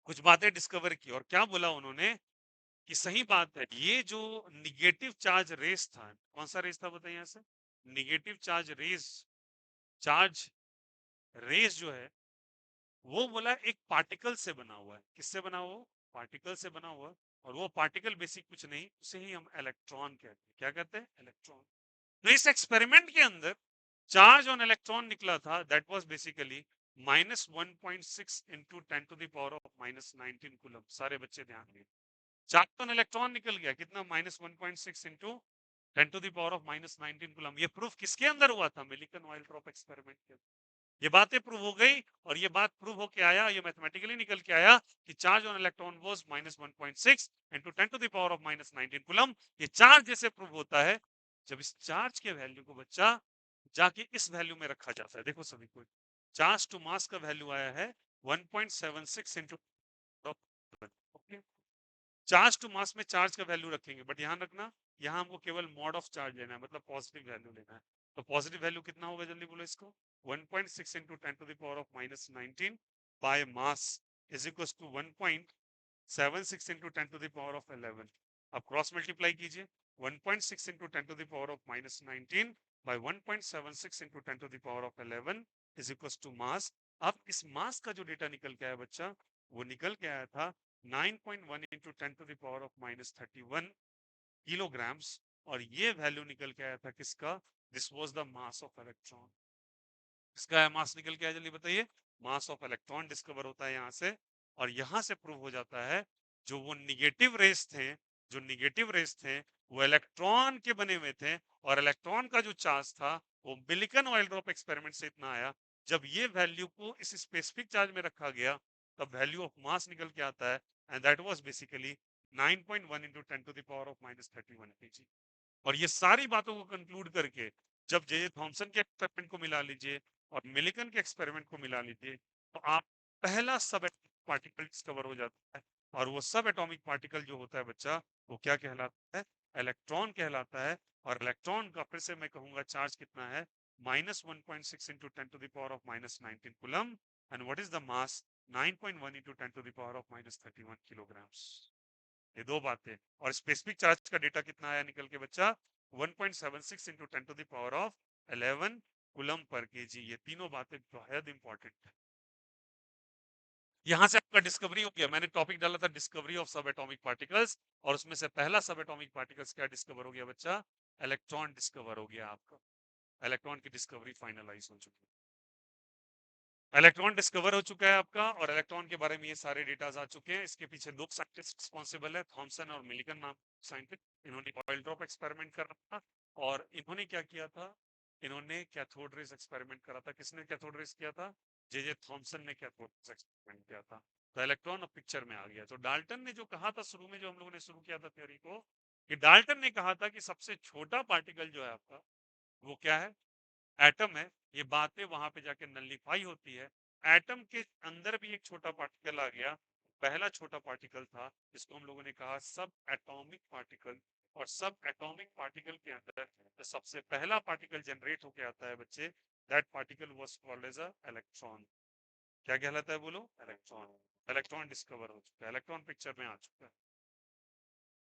Speaker 1: कुछ बातें डिस्कवर की, और क्या बोला उन्होंने कि सही बात है, ये जो निगेटिव चार्ज रेस था, कौन सा रेस था बताइए यहाँ से? Negative charge rays, charge rays जो है, वो बोला एक पार्टिकल से बना हुआ है। किससे बना हुआ? पार्टिकल से बना हुआ। और वो पार्टिकल बेसिक कुछ नहीं, उसे ही हम इलेक्ट्रॉन कहते हैं। क्या कहते हैं? इलेक्ट्रॉन। तो इस एक्सपेरिमेंट के अंदर चार्ज ऑन इलेक्ट्रॉन निकला था, that was basically -1.6 into 10⁻⁻19 coulomb. सारे बच्चे ध्यान दें, चार्ज ऑन इलेक्ट्रॉन निकल गया कितना? -1.6 इंटू 10⁻⁻19 कूलम। ये प्रूफ किसके अंदर हुआ था? मिलिकन ऑयल ड्रॉप एक्सपेरिमेंट के। ये बातें प्रूव हो गई, और ये बात प्रूव होके आया, ये मैथमेटिकली निकल के आया कि charge on electron was -1.6 into 10⁻⁻19 coulomb. ये चार्ज जैसे प्रूव होता है जब इस चार्ज के वैल्यू को बच्चा जाके इस वैल्यू में रखा जाता है। देखो सभी को, चार्ज टू मास का वैल्यू आया है 1.76 into, okay. Charge to mass में चार्ज का वैल्यू रखेंगे, बट ध्यान रखना यहाँ हमको केवल मॉड ऑफ चार्ज लेना है, मतलब पॉजिटिव वैल्यू लेना है। तो पॉजिटिव वैल्यू कितना होगा जल्दी बोलो इसको? 1.6 into 10⁻⁻19 by mass is equal to 1.76 into 10⁻11। अब क्रॉस मल्टीप्लाई कीजिए, 1.6 into 10⁻⁻19 by 1.76 into 10⁻11 is equal to mass. अब इस मास का जो डेटा निकल के आया बच्चा, वो निकल के आया था 9.1 इंटू 10⁻⁻31 किलोग्राम्स। और ये वैल्यू निकल के आया था किसका? This was the mass of electron. इसका मास निकल के आया जल्दी बताइए? मास ऑफ इलेक्ट्रॉन डिस्कवर होता है यहाँ से, और यहाँ से प्रूव हो जाता है जो वो निगेटिव रेस थे, जो निगेटिव रेस थे वो इलेक्ट्रॉन के बने हुए थे, और इलेक्ट्रॉन का जो चार्ज था वो मिलिकन ऑयल ड्रॉप एक्सपेरिमेंट से इतना आया। जब ये वैल्यू को इस स्पेसिफिक चार्ज में रखा गया, तब वैल्यू ऑफ मास निकल के आता है, and that was basically 9.1 into 10⁻⁻31 kg। और ये सारी बातों को कंक्लूड करके जब जे थॉमसन के एक्सपेरिमेंट को मिला लीजिए और मिलिकन के एक्सपेरिमेंट को मिला लीजिए, तो आप पहला सब पार्टिकल डिस्कवर हो जाता है। और वो सब एटॉमिक पार्टिकल जो होता है बच्चा, वो क्या कहलाता है? इलेक्ट्रॉन कहलाता है। और इलेक्ट्रॉन का फिर से मैं कहूंगा चार्ज कितना है? -1.6 into 10⁻⁻19 coulomb. And what is the mass? 9.1 into 10⁻⁻31 kilograms. ये दो बातें। और स्पेसिफिक चार्ज का डेटा कितना आया निकल के बच्चा? 1.76 इंटू 10⁻11 कूलम पर केजी। ये तीनों बातें बेहद इंपॉर्टेंट है। यहां से आपका डिस्कवरी हो गया। मैंने टॉपिक डाला था डिस्कवरी ऑफ सब एटॉमिक पार्टिकल्स, और उसमें से पहला सब एटॉमिक पार्टिकल्स क्या डिस्कवर हो गया बच्चा? इलेक्ट्रॉन डिस्कवर हो गया आपका। इलेक्ट्रॉन की डिस्कवरी फाइनलाइज हो चुकी है। इलेक्ट्रॉन डिस्कवर हो चुका है आपका, और इलेक्ट्रॉन के बारे में ये सारे डेटाज आ चुके हैं। इसके पीछे दो साइंटिस्ट रिस्पॉन्सिबल है, थॉमसन और मिलिकन नाम साइंटिस्ट। इन्होंने ऑयल ड्रॉप एक्सपेरिमेंट करा था, और इन्होंने क्या किया था? इन्होंने कैथोड रेस एक्सपेरिमेंट करा था। किसने कैथोड रेस किया था? जे थॉमसन ने कैथोड रेस एक्सपेरिमेंट किया था। तो इलेक्ट्रॉन अब पिक्चर में आ गया। तो डाल्टन ने जो कहा था शुरू में, जो हम लोगों ने शुरू किया था थ्योरी को, कि डाल्टन ने कहा था कि सबसे छोटा पार्टिकल जो है आपका, वो क्या है? एटम है। ये बातें वहां पे जाके नलिफाई होती है। एटम के अंदर भी एक छोटा पार्टिकल आ गया। पहला छोटा पार्टिकल था जिसको हम लोगों ने कहा सब एटॉमिक पार्टिकल। और सब एटॉमिक पार्टिकल के अंदर तो सबसे पहला पार्टिकल जनरेट होके आता है बच्चे, that particle was called as a electron. क्या कहलाता है बोलो? इलेक्ट्रॉन। इलेक्ट्रॉन डिस्कवर हो चुका है, इलेक्ट्रॉन पिक्चर में आ चुका है।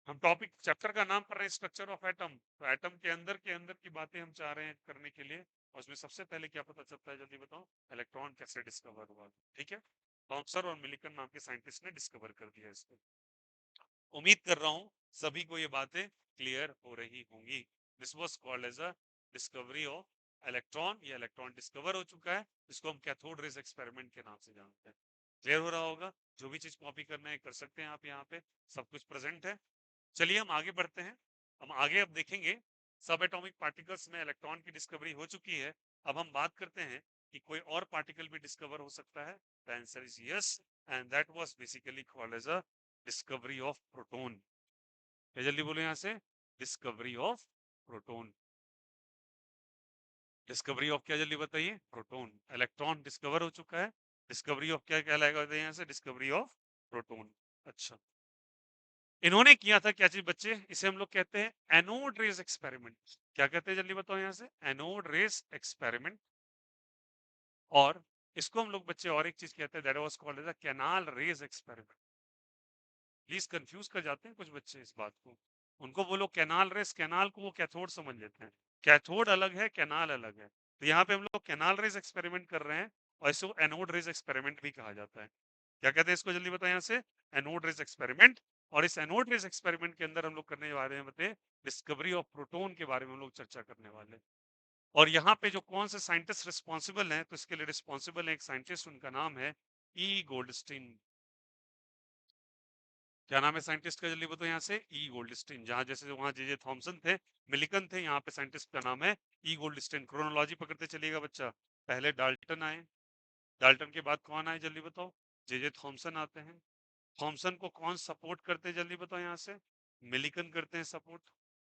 Speaker 1: हम टॉपिक चैप्टर का नाम पढ़ रहे हैं स्ट्रक्चर ऑफ एटम। तो एटम के अंदर की बातें हम चाह रहे हैं करने के लिए। और उसमें सबसे पहले क्या पता चलता है जल्दी बताओ? इलेक्ट्रॉन कैसे डिस्कवर हुआ। ठीक है, थॉमसन और मिलिकन नाम के साइंटिस्ट ने डिस्कवर कर दिया इसको। उम्मीद कर रहा हूं सभी को ये बातें क्लियर हो रही होंगी। This was called as a discovery of electron. ये इलेक्ट्रॉन डिस्कवर हो चुका है, इसको हम कैथोड रेज एक्सपेरिमेंट के नाम से जानते हैं। क्लियर हो रहा होगा? जो भी चीज कॉपी करना है कर सकते हैं आप, यहाँ पे सब कुछ प्रेजेंट है। चलिए हम आगे बढ़ते हैं। हम आगे अब देखेंगे सब एटॉमिक पार्टिकल्स में इलेक्ट्रॉन की डिस्कवरी हो चुकी है। अब हम बात करते हैं कि कोई और पार्टिकल भी डिस्कवर हो सकता है। The answer is yes, and that was basically called as a discovery of proton. क्या जल्दी बोलो यहाँ से? Discovery of proton. Discovery of क्या, जल्दी बताइए? प्रोटॉन। इलेक्ट्रॉन डिस्कवर हो चुका है, डिस्कवरी ऑफ क्या कहलाएगा यहाँ से? Discovery of proton. अच्छा, इन्होंने किया था क्या चीज बच्चे? इसे हम लोग कहते हैं एनोड रेस एक्सपेरिमेंट। क्या कहते हैं जल्दी बताओ यहाँ से? Anode rays experiment. और इसको हम लोग बच्चे और एक चीज कहते हैं, that was called as a canal rays experiment. Please confuse कर जाते हैं कुछ बच्चे इस बात को। उनको बोलो कैनाल रेस, कैनाल को वो कैथोड समझ लेते हैं। कैथोड अलग है, कैनाल अलग है। तो यहाँ पे हम लोग कैनाल रेस एक्सपेरिमेंट कर रहे हैं, और इसको एनोड रेस एक्सपेरिमेंट भी कहा जाता है। क्या कहते हैं इसको, जल्दी बताओ यहाँ से? Anode rays experiment. और इस एनोड रेस एक्सपेरिमेंट के अंदर हम लोग करने वाले हैं बताए डिस्कवरी ऑफ प्रोटॉन के बारे में हम लोग चर्चा करने वाले हैं। और यहाँ पे जो कौन से साइंटिस्ट रिस्पॉन्सिबल हैं, तो इसके लिए रिस्पॉन्सिबल है एक साइंटिस्ट, उनका नाम है ई गोल्डस्टीन। क्या नाम है साइंटिस्ट का, जल्दी बताओ यहाँ से? ई गोल्डस्टीन। जहां जैसे वहां जे थॉमसन थे, मिलिकन थे, यहाँ पे साइंटिस्ट का नाम है ई गोल्डस्टीन। क्रोनोलॉजी पकड़ते चलिएगा बच्चा। पहले डाल्टन आए, डाल्टन के बाद कौन आए जल्दी बताओ? जे थॉमसन आते हैं। थॉमसन को कौन सपोर्ट करते हैं जल्दी बताओ यहाँ से? मिलिकन करते हैं सपोर्ट।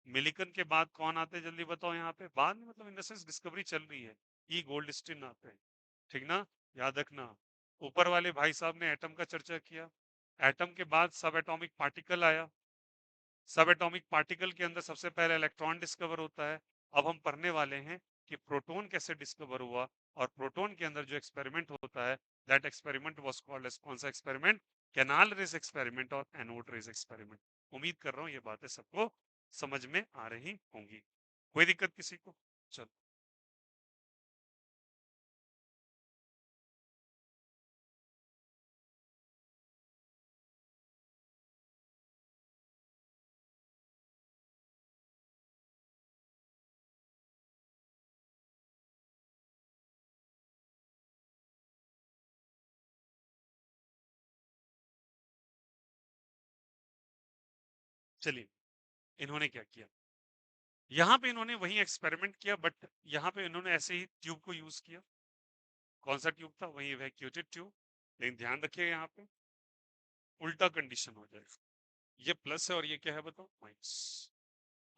Speaker 1: मिलिकन के बाद कौन आते हैं जल्दी बताओ यहाँ पे? बाद में मतलब इन द सेंस डिस्कवरी चल रही है, ई गोल्डस्टीन आते हैं। ठीक ना? याद रखना। ऊपर वाले भाई साहब ने एटम का चर्चा किया। एटम के बाद सब एटॉमिक पार्टिकल आया। सब एटॉमिक पार्टिकल के अंदर सबसे पहले इलेक्ट्रॉन डिस्कवर होता है। अब हम पढ़ने वाले हैं कि प्रोटॉन कैसे डिस्कवर हुआ, और प्रोटॉन के अंदर जो एक्सपेरिमेंट होता है, that experiment was called as, कौन सा एक्सपेरिमेंट? कैनाल रेस एक्सपेरिमेंट और एनोड रेस एक्सपेरिमेंट। उम्मीद कर रहा हूँ ये बातें सबको समझ में आ रही होंगी। कोई दिक्कत किसी को? चलो चलिए, इन्होंने क्या किया? यहाँ पे इन्होंने वही एक्सपेरिमेंट किया, बट यहाँ पे इन्होंने ऐसे ही ट्यूब को यूज किया। कौन सा ट्यूब था? वही वैक्यूटेड ट्यूब। लेकिन ध्यान रखिए यहाँ पे उल्टा कंडीशन हो जाएगा। ये प्लस है और ये क्या है बताओ? माइनस।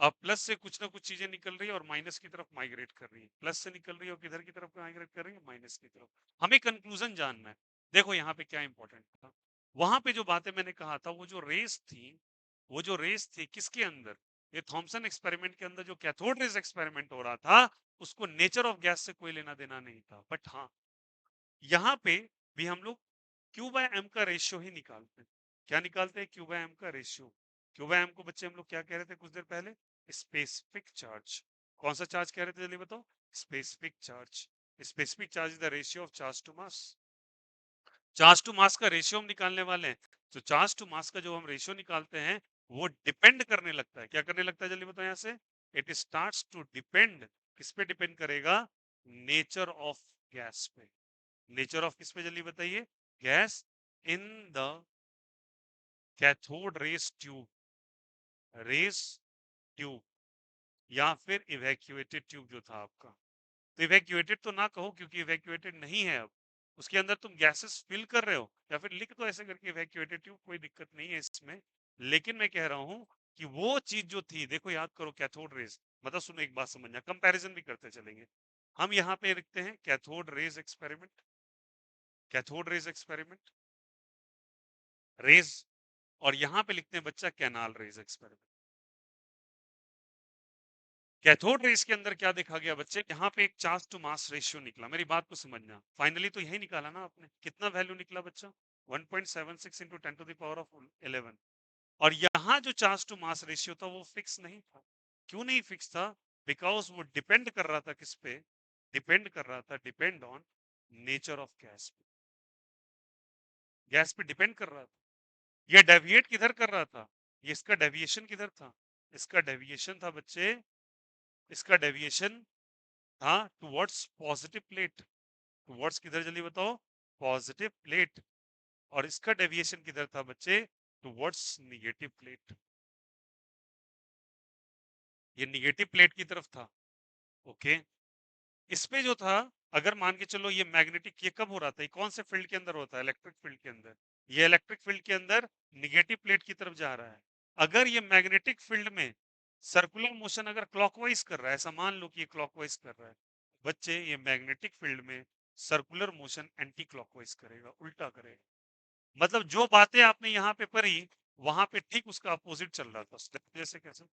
Speaker 1: अब प्लस से कुछ ना कुछ चीजें निकल रही है और माइनस की तरफ माइग्रेट कर रही है। प्लस से निकल रही है और किधर की तरफ माइग्रेट कर रही है? माइनस की तरफ। हमें कंक्लूजन जानना है। देखो यहाँ पे क्या इंपॉर्टेंट था, वहां पे जो बातें मैंने कहा था, वो जो रेस थी, वो जो रेस थी किसके अंदर? ये थॉमसन एक्सपेरिमेंट के अंदर जो कैथोड रेस एक्सपेरिमेंट हो रहा था, उसको नेचर ऑफ गैस से कोई लेना देना नहीं था। बट हाँ, यहाँ पे भी हम लोग क्यू बाय एम का रेशियो ही निकालते हैं। क्या निकालते हैं? क्यू बाय एम का रेशियो। क्यू बाय एम को बच्चे हम लोग क्या कह रहे थे कुछ देर पहले? Specific charge. कौन सा चार्ज कह रहे थे जल्दी बताओ? Specific charge. Specific charge is the ratio of charge to mass. Charge to mass का रेशियो हम निकालने वाले हैं। तो चार्ज टू मास का जो हम रेशियो निकालते हैं, वो डिपेंड करने लगता है, क्या करने लगता है जल्दी बताओ यहाँ से? It starts to depend. किस पे डिपेंड करेगा? नेचर ऑफ गैस पे। नेचर ऑफ किस पे जल्दी बताइए? Gas in the cathode rays tube. Rays tube या फिर इवैक्यूएटेड ट्यूब जो था आपका। तो इवैक्यूएटेड तो ना कहो, क्योंकि इवैक्यूएटेड नहीं है अब। उसके अंदर तुम गैसेस फिल कर रहे हो, या फिर लिख दो ऐसे करके इवैक्यूएटेड ट्यूब, कोई दिक्कत नहीं है इसमें। लेकिन मैं कह रहा हूं कि वो चीज जो थी, देखो याद करो कैथोड रेस, मतलब सुनो एक बात समझना, कंपैरिजन भी करते चलेंगे। हम यहाँ पे लिखते हैं cathode rays experiment, cathode rays experiment, rays. और यहां पे लिखते हैं बच्चा canal rays experiment. Cathode rays के अंदर क्या देखा गया बच्चे? यहाँ पे एक चार्ज टू मास रेशियो निकला। मेरी बात को समझना, फाइनली तो यही निकाला ना आपने। कितना वैल्यू निकला बच्चा? 1.76 into 10 to the power of 11। और यहाँ जो चार्ज टू मास रेशियो था वो फिक्स नहीं था। क्यों नहीं फिक्स था? बिकॉज वो डिपेंड कर रहा था किस पे? डिपेंड कर रहा था, depend on nature of gas पे। गैस पे डिपेंड कर रहा था। ये डेविएट किधर कर रहा था? ये इसका डेविएशन किधर था? इसका डेविएशन था बच्चे, इसका डेविएशन था टुवर्ड्स पॉजिटिव प्लेट। टुवर्ड्स किधर जल्दी बताओ? Positive plate. और इसका डेविएशन किधर था बच्चे? Towards negative plate. ये निगेटिव प्लेट की तरफ था। ओके, इसमें जो था, अगर मान के चलो ये मैग्नेटिक, ये कब हो रहा था? ये कौन से फील्ड के अंदर होता है? इलेक्ट्रिक फील्ड के अंदर। ये इलेक्ट्रिक फील्ड के अंदर निगेटिव प्लेट की तरफ जा रहा है। अगर ये मैग्नेटिक फील्ड में सर्कुलर मोशन अगर क्लॉकवाइज कर रहा है, ऐसा मान लो कि ये क्लॉकवाइज कर रहा है, बच्चे ये मैग्नेटिक फील्ड में सर्कुलर मोशन एंटी क्लॉकवाइज करेगा, उल्टा करेगा। मतलब जो बातें आपने यहाँ पे पढ़ी, वहां पे ठीक उसका अपोजिट चल रहा था। जैसे कैसे?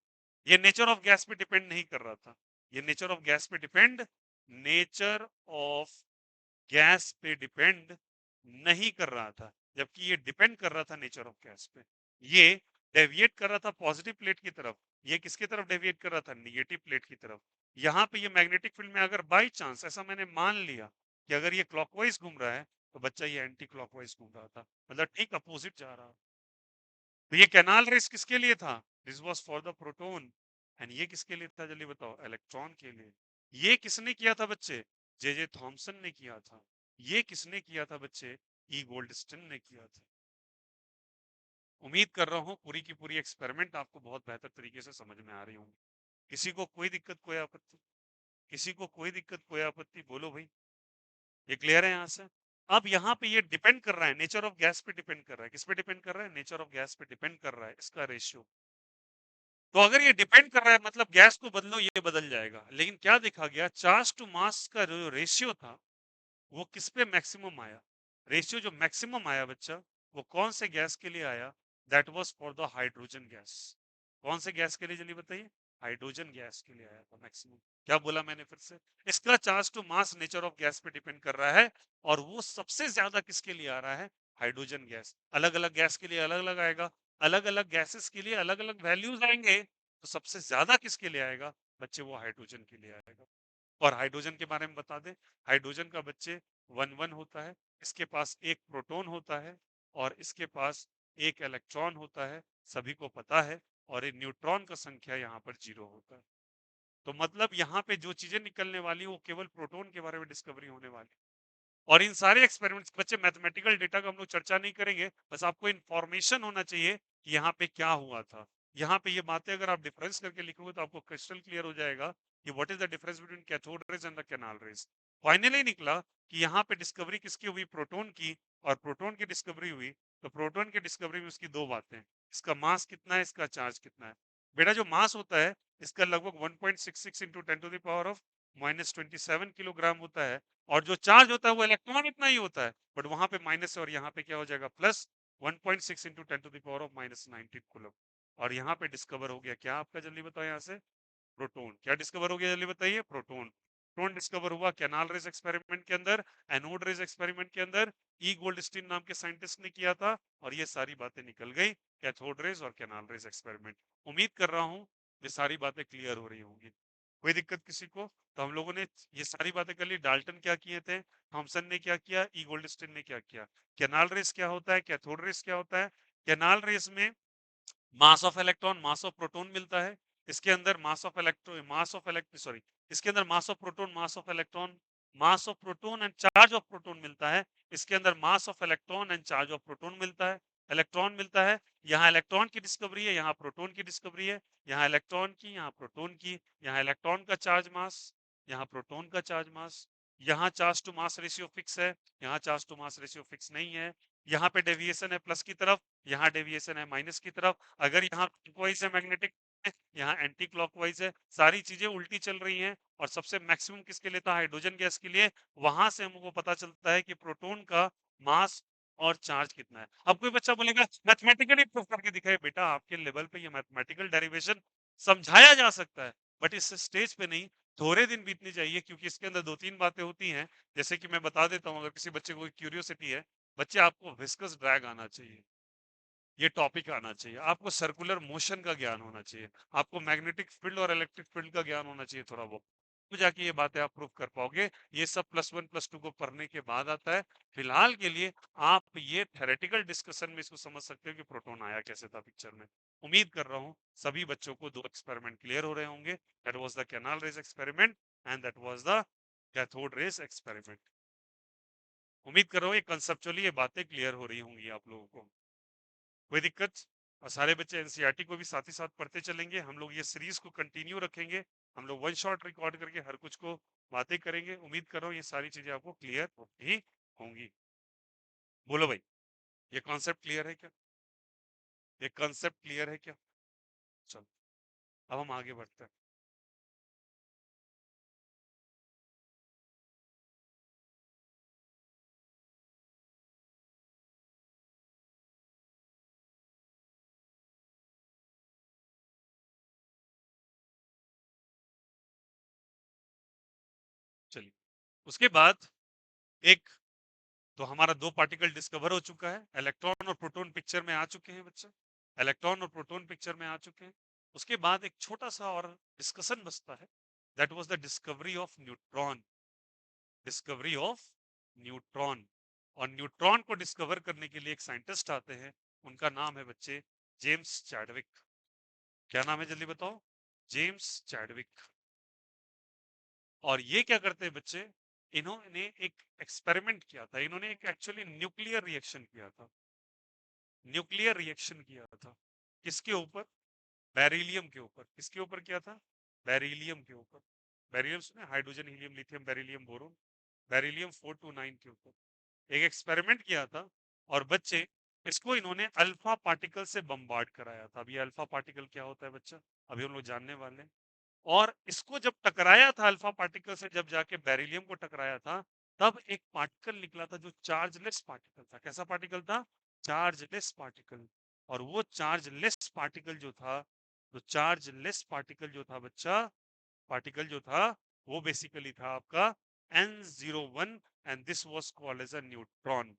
Speaker 1: ये नेचर ऑफ गैस पे डिपेंड नहीं कर रहा था। ये नेचर ऑफ गैस पे डिपेंड, नेचर ऑफ गैस पे डिपेंड नहीं कर रहा था, जबकि ये डिपेंड कर रहा था नेचर ऑफ गैस पे। ये डेविएट कर रहा था पॉजिटिव प्लेट की तरफ, ये किसकी तरफ डेविएट कर रहा था? निगेटिव प्लेट की तरफ। यहाँ पे ये मैग्नेटिक फील्ड में अगर बाई चांस ऐसा मैंने मान लिया कि अगर ये क्लॉकवाइज घूम रहा है, तो बच्चा ये एंटी क्लॉकवाइज घूम रहा था, मतलब ठीक अपोजिट जा रहा। तो ये कैनाल रेस किसके लिए था? This was for the proton. And ये किसके लिए था जल्दी बताओ? इलेक्ट्रॉन के लिए। ये किसने किया था बच्चे? जे जे थॉमसन ने किया था। ये किसने किया था बच्चे? ई गोल्डस्टिन ने किया था। उम्मीद कर रहा हूँ पूरी की पूरी एक्सपेरिमेंट आपको बहुत बेहतर तरीके से समझ में आ रही होंगी। किसी को कोई दिक्कत, कोई आपत्ति? किसी को कोई दिक्कत, कोई आपत्ति? बोलो भाई। ये क्लियर है यहाँ से? अब यहाँ पे ये डिपेंड कर रहा है, नेचर ऑफ गैस पे डिपेंड कर रहा है। किस पे डिपेंड कर रहा है? नेचर ऑफ गैस पे डिपेंड कर रहा है इसका रेशियो। तो अगर ये डिपेंड कर रहा है, मतलब गैस को बदलो ये बदल जाएगा। लेकिन क्या देखा गया? चार्ज टू मास का जो रेशियो था, वो किस पे मैक्सिमम आया? रेशियो जो मैक्सिमम आया बच्चा, वो कौन से गैस के लिए आया? That was for the hydrogen gas. कौन से गैस के लिए जल्दी बताइए? हाइड्रोजन गैस के लिए आया था मैक्सिमम। क्या बोला मैंने फिर से? इसका charge to mass nature of gas पे डिपेंड कर रहा है, और वो सबसे ज्यादा किसके लिए आ रहा है? Hydrogen gas. अलग अलग गैस के लिए अलग अलग आएगा, अलग अलग गैसेस के लिए अलग अलग वैल्यूज आएंगे, तो सबसे ज्यादा किसके लिए आएगा बच्चे? वो हाइड्रोजन के लिए आएगा। और हाइड्रोजन के बारे में बता दें, हाइड्रोजन का बच्चे वन वन होता है, इसके पास एक प्रोटॉन होता है और इसके पास एक इलेक्ट्रॉन होता है, सभी को पता है। और एक न्यूट्रॉन का संख्या यहाँ पर 0 होता है। तो मतलब यहाँ पे जो चीजें निकलने वाली वो केवल प्रोटॉन के बारे में डिस्कवरी होने वाली। और इन सारे एक्सपेरिमेंट्स बच्चे, मैथमेटिकल डेटा का हम लोग चर्चा नहीं करेंगे, बस आपको इंफॉर्मेशन होना चाहिए कि यहाँ पे क्या हुआ था। यहाँ पे ये बातें अगर आप डिफरेंस करके लिखोगे तो आपको क्रिस्टल क्लियर हो जाएगा कि what is the difference between cathode rays and the canal raise. Finally निकला कि यहाँ पे डिस्कवरी किसकी हुई? प्रोटॉन की। और प्रोटॉन की डिस्कवरी हुई, तो प्रोटॉन की डिस्कवरी में उसकी दो बातें, इसका मास कितना है, इसका चार्ज कितना है। बेटा जो मास होता है इसका लगभग 1.66 into 10 to the power of -27 kilogram होता है। और जो चार्ज होता है वो इलेक्ट्रॉन इतना ही होता है, बट वहां पे माइनस है और यहाँ पे क्या हो जाएगा? Plus 1.6 into 10 to the power of -19 coulomb. और यहाँ पे डिस्कवर हो गया क्या आपका? जल्दी बताओ यहाँ से। प्रोटॉन। क्या डिस्कवर हो गया जल्दी बताइए? प्रोटॉन। प्रोटॉन डिस्कवर हुआ कैनाल रेज एक्सपेरिमेंट के अंदर, एनोड रेज एक्सपेरिमेंट के अंदर। ई गोल्डस्टीन नाम के साइंटिस्ट ने किया था, और ये सारी बातें निकल गई कैथोड रेज और कैनाल रेज एक्सपेरिमेंट। उम्मीद कर रहा हूँ ये सारी बातें क्लियर हो रही होंगी। कोई दिक्कत किसी को? तो हम लोगों ने ये सारी बातें कर ली। डाल्टन क्या किए थे, थॉमसन ने क्या किया, ई गोल्डस्टीन ने क्या किया। कैनाल रेस क्या होता है, कैथोड रेस क्या होता है? कैनाल रेस में mass of electron, mass of proton मिलता है। इसके अंदर mass of electron, mass of electron, sorry, इसके अंदर मास of proton, mass of electron, mass of proton and charge of proton मिलता है। इसके अंदर mass of electron and charge of proton मिलता है। इलेक्ट्रॉन मिलता है, यहाँ इलेक्ट्रॉन की डिस्कवरी है, यहाँ प्रोटॉन की डिस्कवरी है। यहाँ इलेक्ट्रॉन की, यहाँ प्रोटॉन की। यहाँ इलेक्ट्रॉन का चार्ज मास, यहाँ प्रोटॉन का चार्ज मास। यहाँ charge to mass ratio fix है, यहाँ charge to mass ratio fix नहीं है। यहाँ पे डेविएशन है प्लस की तरफ, यहाँ डेविएशन है माइनस की तरफ। अगर यहाँ क्लॉकवाइज है मैग्नेटिक, यहाँ एंटी क्लॉकवाइज है। सारी चीजें उल्टी चल रही हैं। और सबसे मैक्सिमम किसके लिए था? हाइड्रोजन गैस के लिए। वहां से हमको पता चलता है कि प्रोटॉन का मास और चार्ज कितना है। अब कोई बच्चा बोलेगा मैथमेटिकली प्रूफ करके दिखाए। बेटा आपके लेवल पे ये मैथमेटिकल डेरिवेशन समझाया जा सकता है, बट इस स्टेज पे नहीं। थोड़े दिन बीतने चाहिए, क्योंकि इसके अंदर दो तीन बातें होती हैं। जैसे कि मैं बता देता हूँ, अगर किसी बच्चे को क्यूरियोसिटी है, बच्चे आपको विस्कस ड्रैग आना चाहिए, ये टॉपिक आना चाहिए आपको। सर्कुलर मोशन का ज्ञान होना चाहिए आपको। मैग्नेटिक फील्ड और इलेक्ट्रिक फील्ड का ज्ञान होना चाहिए थोड़ा बहुत, तो जाके ये बातें आप प्रूव कर पाओगे। ये सब +1 +2 को पढ़ने के बाद आता है। फिलहाल के लिए आप ये थेरेटिकल डिस्कशन में इसको समझ सकते हो कि प्रोटॉन आया कैसे था पिक्चर में। उम्मीद कर रहा हूँ सभी बच्चों को 2 एक्सपेरिमेंट क्लियर हो रहे होंगे। That was the canal rays experiment and that was the cathode rays experiment. उम्मीद कर रहा हूँ ये कंसेप्चुअली ये बातें क्लियर हो रही होंगी आप लोगों को। कोई दिक्कत? और सारे बच्चे एनसीईआरटी को भी साथ ही साथ पढ़ते चलेंगे। हम लोग ये सीरीज को कंटिन्यू रखेंगे। हम लोग वन शॉट रिकॉर्ड करके हर कुछ को बातें करेंगे। उम्मीद कर रहा हूँ ये सारी चीजें आपको क्लियर ही होंगी। बोलो भाई, ये कॉन्सेप्ट क्लियर है क्या? ये कॉन्सेप्ट क्लियर है क्या? चलो अब हम आगे बढ़ते हैं। चलिए, उसके बाद एक तो हमारा 2 पार्टिकल डिस्कवर हो चुका है। इलेक्ट्रॉन और प्रोटॉन पिक्चर में आ चुके हैं बच्चे। इलेक्ट्रॉन और प्रोटॉन पिक्चर में आ चुके हैं। उसके बाद एक छोटा सा और डिस्कशन बचता है। That was the discovery of neutron. Discovery of neutron. और न्यूट्रॉन को डिस्कवर करने के लिए एक साइंटिस्ट आते हैं। उनका नाम है बच्चे जेम्स चैडविक। क्या नाम है जल्दी बताओ? James Chadwick. और ये क्या करते हैं बच्चे? इन्होंने एक एक्सपेरिमेंट किया था। इन्होंने एक एक्चुअली न्यूक्लियर रिएक्शन किया था। न्यूक्लियर रिएक्शन किया था किसके ऊपर? बेरिलियम के ऊपर। किसके ऊपर किया था? बेरिलियम के ऊपर। बेरिलियम सुने? Hydrogen helium lithium beryllium boron. Beryllium 429 के ऊपर एक एक्सपेरिमेंट किया था। और बच्चे इसको इन्होंने अल्फा पार्टिकल से बम्बार्ड कराया था। अभी अल्फा पार्टिकल क्या होता है बच्चा, अभी हम लोग जानने वाले हैं। और इसको जब टकराया था अल्फा पार्टिकल से, जब जाके बेरिलियम को टकराया था, तब एक पार्टिकल निकला था जो चार्जलेस पार्टिकल था। कैसा पार्टिकल था? Chargeless particle. और वो चार्जलेस पार्टिकल जो था, तो चार्जलेस पार्टिकल जो था बच्चा, पार्टिकल जो था वो बेसिकली था आपका N01 and this was called as a neutron.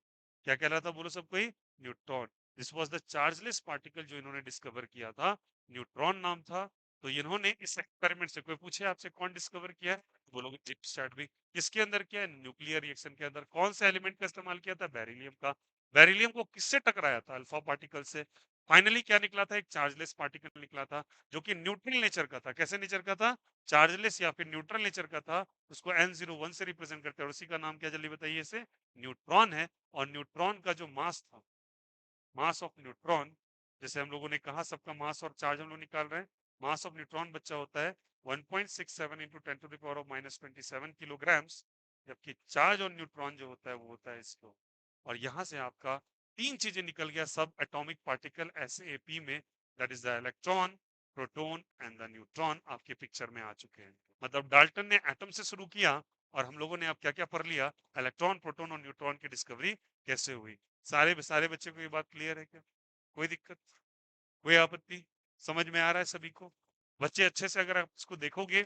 Speaker 1: क्या कह रहा था बोलो सब कोई? Neutron. This was the chargeless particle जो इन्होंने डिस्कवर किया था, न्यूट्रॉन नाम था। तो इन्होंने इस एक्सपेरिमेंट से, कोई पूछे आपसे कौन डिस्कवर किया है, बोलोगे जेम्स चैडविक। किसके अंदर किया है? न्यूक्लियर रिएक्शन के अंदर। कौन सा एलिमेंट का इस्तेमाल किया था? बेरिलियम का। बेरिलियम को किससे टकराया था? अल्फा पार्टिकल से। फाइनली क्या निकला था? एक चार्जलेस पार्टिकल निकला था जो कि न्यूट्रल नेचर का था। कैसे नेचर का था? चार्जलेस या फिर न्यूट्रल नेचर का था। उसको N01 से रिप्रेजेंट करते हैं और उसी का नाम क्या जल्दी बताइए इसे? न्यूट्रॉन है। और न्यूट्रॉन का जो मास था, मास ऑफ न्यूट्रॉन, जैसे हम लोगों ने कहा सबका मास और चार्ज हम लोग निकाल रहे हैं। मास ऑफ न्यूट्रॉन बच्चा होता है 1.67 into 10 to the power of -27 kilograms. जबकि चार्ज और न्यूट्रॉन जो होता है वो होता है इसको। और यहां से आपका 3 चीजें निकल गया सब एटॉमिक पार्टिकल SAP में। That is the electron, proton and the neutron आपके पिक्चर में आ चुके हैं। मतलब डाल्टन ने एटम से शुरू किया और हम लोगों ने अब क्या क्या पढ़ लिया? इलेक्ट्रॉन, प्रोटॉन और न्यूट्रॉन की डिस्कवरी कैसे हुई। सारे सारे बच्चे को ये बात क्लियर है क्या? कोई दिक्कत, कोई आपत्ति? समझ में आ रहा है सभी को? बच्चे अच्छे से अगर आप इसको देखोगे,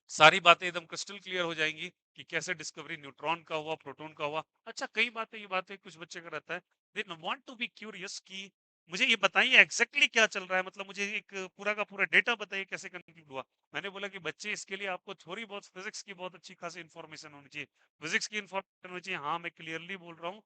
Speaker 1: सारी बातें एकदम क्रिस्टल क्लियर हो जाएंगी कि कैसे डिस्कवरी न्यूट्रॉन का हुआ, प्रोटॉन का हुआ। अच्छा, कई बातें, ये बातें कुछ बच्चे का रहता है, they want to be curious कि मुझे ये बताइए एग्जैक्टली क्या चल रहा है, मतलब मुझे एक पूरा का पूरा डेटा बताइए कैसे कंक्लूड हुआ। मैंने बोला कि बच्चे इसके लिए आपको थोड़ी बहुत फिजिक्स की बहुत अच्छी खासी इंफॉर्मेशन होनी चाहिए। फिजिक्स की इंफॉर्मेशन होनी चाहिए। हाँ, मैं क्लियरली बोल रहा हूँ,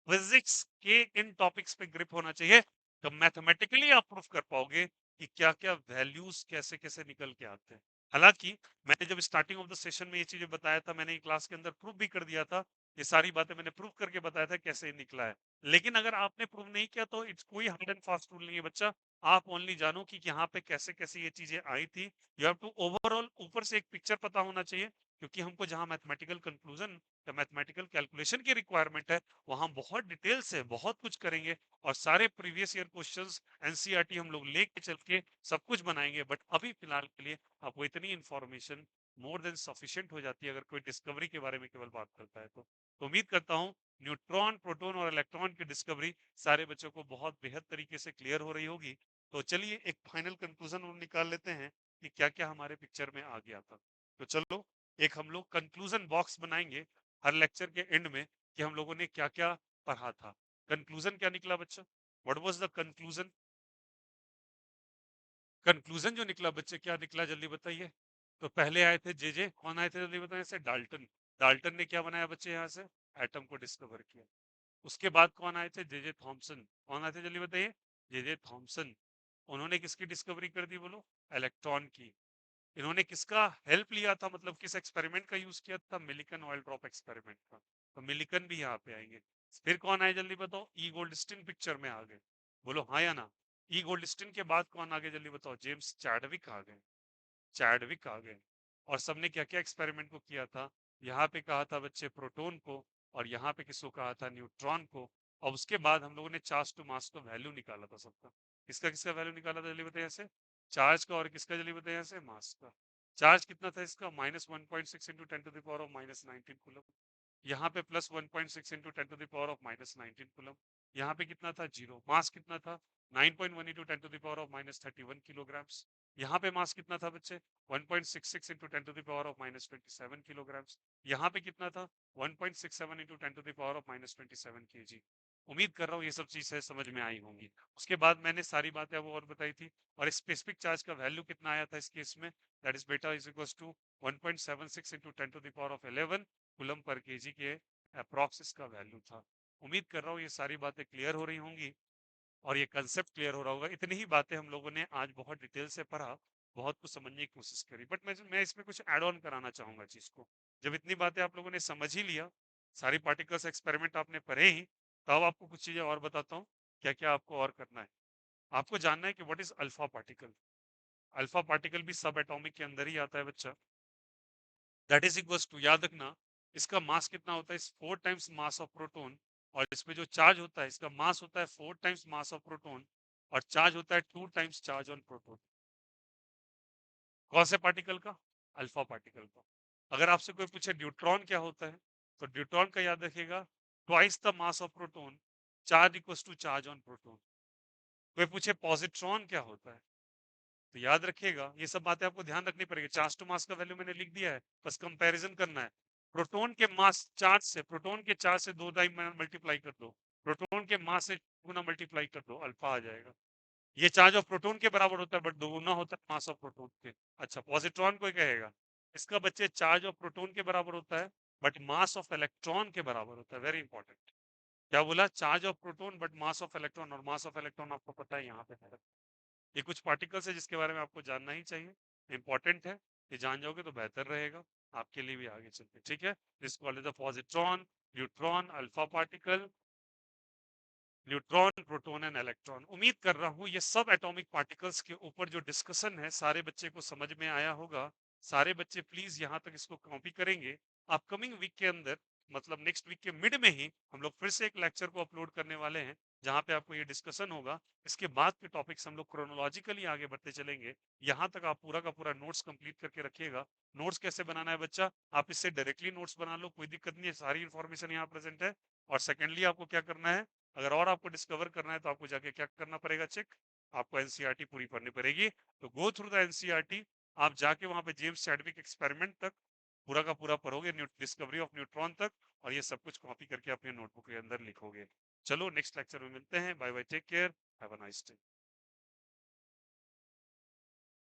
Speaker 1: फिजिक्स के इन टॉपिक्स पे ग्रिप होना चाहिए। तो मैथमेटिकली आप प्रूफ कर पाओगे कि क्या क्या वैल्यूज कैसे कैसे निकल के आते हैं। हालांकि मैंने जब स्टार्टिंग ऑफ द सेशन में ये चीजें बताया था, मैंने क्लास के अंदर प्रूफ भी कर दिया था। ये सारी बातें मैंने प्रूफ करके बताया था कैसे ये निकला है। लेकिन अगर आपने प्रूव नहीं किया तो इट्स कोई हार्ड एंड फास्ट रूल नहीं है बच्चा। आप ओनली जानो कि यहाँ पे कैसे कैसे ये चीजें आई थी। यू हैव टू ओवरऑल ऊपर से एक पिक्चर पता होना चाहिए। क्योंकि हमको जहाँ मैथमेटिकल कंक्लूजन या मैथमेटिकल कैलकुलेशन की रिक्वायरमेंट है, वहां बहुत डिटेल से बहुत कुछ करेंगे। और सारे प्रीवियस ईयर क्वेश्चंस एनसीईआरटी हम लोग लेके चल के सब कुछ बनाएंगे। बट अभी फिलहाल के लिए आपको इतनी इंफॉर्मेशन मोर देन सफिशिएंट हो जाती है अगर कोई डिस्कवरी के बारे में केवल बात करता है तो उम्मीद करता हूँ न्यूट्रॉन, प्रोटॉन और इलेक्ट्रॉन की डिस्कवरी सारे बच्चों को बहुत बेहद तरीके से क्लियर हो रही होगी। तो चलिए एक फाइनल कंक्लूजन हम निकाल लेते हैं कि क्या क्या हमारे पिक्चर में आ गया था। तो चलो एक हम लोग कंक्लूजन बॉक्स बनाएंगे हर लेक्चर के एंड में कि हम लोगों ने क्या क्या पढ़ा था। कंक्लूजन क्या निकला बच्चा? What was the conclusion? Conclusion जो निकला बच्चे, क्या निकला जल्दी बताइए। तो पहले आए थे जे, कौन आए थे जल्दी बताइए से? डाल्टन। डाल्टन ने क्या बनाया बच्चे? यहाँ से एटम को डिस्कवर किया। उसके बाद कौन आए थे? J Thomson. कौन आए थे जल्दी बताइए? J Thomson. उन्होंने किसकी डिस्कवरी कर दी बोलो? इलेक्ट्रॉन की। इन्होंने किसका हेल्प लिया था, मतलब किस एक्सपेरिमेंट का यूज किया था? मिलिकन ऑयल ड्रॉप एक्सपेरिमेंट का। तो मिलिकन भी यहाँ पे आएंगे। फिर कौन आए जल्दी बताओ? ई गोल्डस्टीन पिक्चर में आ गए। बोलो हाँ या ना? ई गोल्डस्टीन के बाद कौन आ गए जल्दी बताओ? जेम्स चैडविक आ गए। चैडविक आ गए। और सबने क्या क्या एक्सपेरिमेंट को किया था? यहाँ पे कहा था बच्चे प्रोटॉन को, और यहाँ पे किसको कहा था? न्यूट्रॉन को। और उसके बाद हम लोगों ने चार्ज टू मास का वैल्यू निकाला था सबका। किसका किसका वैल्यू निकाला था जल्दी बताइए यहाँ से? चार्ज का, और किसका जल्दी बताइए यहाँ से? मास का। चार्ज कितना था इसका? -1.6 into 10 to the power of -19 coulomb. यहाँ पे +1.6 into 10 to the power of -19 coulomb. यहाँ पे कितना था? जीरो। मास कितना था? 9.1 into 10 to the power of -31 kilograms. यहाँ पे मास कितना था बच्चे? 1.66 into 10 to the power of -27 kilograms. यहाँ पे कितना था? 1.67 into 10 to the power of -27 KG. उम्मीद कर रहा हूँ ये सब चीजें समझ में आई होंगी। उसके बाद मैंने सारी बातें वो और बताई थी। और स्पेसिफिक चार्ज का वैल्यू कितना आया था इस केस में? That is beta is equal to 1.76 into 10 to the power of 11 coulomb पर केजी के अप्रॉक्स इसका वैल्यू था। उम्मीद कर रहा हूँ ये सारी बातें क्लियर हो रही होंगी और ये कंसेप्ट क्लियर हो रहा होगा। इतनी ही बातें हम लोगों ने आज बहुत डिटेल से पढ़ा, बहुत कुछ समझने की कोशिश करी, बट मैं इसमें कुछ ऐड ऑन कराना चाहूंगा चीज को। जब इतनी बातें आप लोगों ने समझ ही लिया, सारी पार्टिकल्स एक्सपेरिमेंट आपने पढ़े ही, तो अब आपको कुछ चीजें और बताता हूँ क्या क्या आपको और करना है। आपको जानना है कि what is alpha particle. Alpha particle भी सब एटॉमिक के अंदर ही आता है बच्चा। दैट इज इक्वल्स टू, याद रखना, इसका मास कितना होता है? इस 4 टाइम्स मास ऑफ प्रोटॉन। और इसमें जो चार्ज होता है, इसका मास होता है 4 टाइम्स मास ऑफ प्रोटॉन, और चार्ज होता है 2 टाइम्स चार्ज ऑन प्रोटॉन। कौन से पार्टिकल का? अल्फा पार्टिकल का। अगर आपसे कोई पूछे न्यूट्रॉन क्या होता है, तो न्यूट्रॉन का याद रखिएगा, twice the mass of proton, charge equals to charge on proton. कोई पूछे पॉजिट्रॉन क्या होता है, तो याद रखिएगा ये सब बातें आपको ध्यान रखनी पड़ेगी। चार्ज टू मास का वैल्यू मैंने लिख दिया है, बस कंपैरिजन करना है। प्रोटॉन के मास चार्ज से, प्रोटॉन के चार्ज से 2 टाइम मल्टीप्लाई कर दो, प्रोटॉन के मास से गुना मल्टीप्लाई कर दो, अल्फा आ जाएगा। ये चार्ज ऑफ प्रोटॉन के बराबर होता है, बट दोगुना होता है मास ऑफ प्रोटॉन के। अच्छा, पॉजिट्रॉन कोई कहेगा, इसका बच्चे चार्ज ऑफ प्रोटॉन के बराबर होता है, बट मास ऑफ इलेक्ट्रॉन के बराबर होता है। Very important. क्या बोला? Charge of proton but mass of electron, और मास ऑफ इलेक्ट्रॉन आपको पता है यहाँ पे है। ये कुछ पार्टिकल्स है जिसके बारे में आपको जानना ही चाहिए, इंपॉर्टेंट है। ये जान जाओगे तो बेहतर रहेगा आपके लिए भी आगे चल के। ठीक है, this called the positron, neutron, alpha particle, neutron, proton and electron. उम्मीद कर रहा हूँ ये सब एटॉमिक पार्टिकल्स के ऊपर जो डिस्कशन है सारे बच्चे को समझ में आया होगा। सारे बच्चे प्लीज यहाँ तक इसको कॉपी करेंगे। अपकमिंग वीक के अंदर, मतलब नेक्स्ट वीक के मिड में ही, हम लोग फिर से एक लेक्चर को अपलोड करने वाले हैं जहाँ पे आपको ये डिस्कशन होगा। इसके बाद के टॉपिक्स हम लोग क्रोनोलॉजिकली आगे बढ़ते चलेंगे। यहाँ तक आप पूरा का पूरा नोट्स कंप्लीट करके रखिएगा। नोट्स कैसे बनाना है बच्चा? आप इससे डायरेक्टली नोट्स बना लो, कोई दिक्कत नहीं है, सारी इन्फॉर्मेशन यहाँ प्रेजेंट है। और सेकेंडली आपको क्या करना है, अगर और आपको डिस्कवर करना है तो आपको जाके क्या करना पड़ेगा? चेक। आपको एनसीईआरटी पूरी पढ़नी पड़ेगी। तो गो थ्रू द एनसीईआरटी। आप जाके वहां पे जेम्स चैडविक एक्सपेरिमेंट तक पूरा का पूरा पढ़ोगे, डिस्कवरी ऑफ न्यूट्रॉन तक, और ये सब कुछ कॉपी करके अपने नोटबुक के अंदर लिखोगे। चलो नेक्स्ट लेक्चर में मिलते हैं। Bye bye, take care, have a nice day.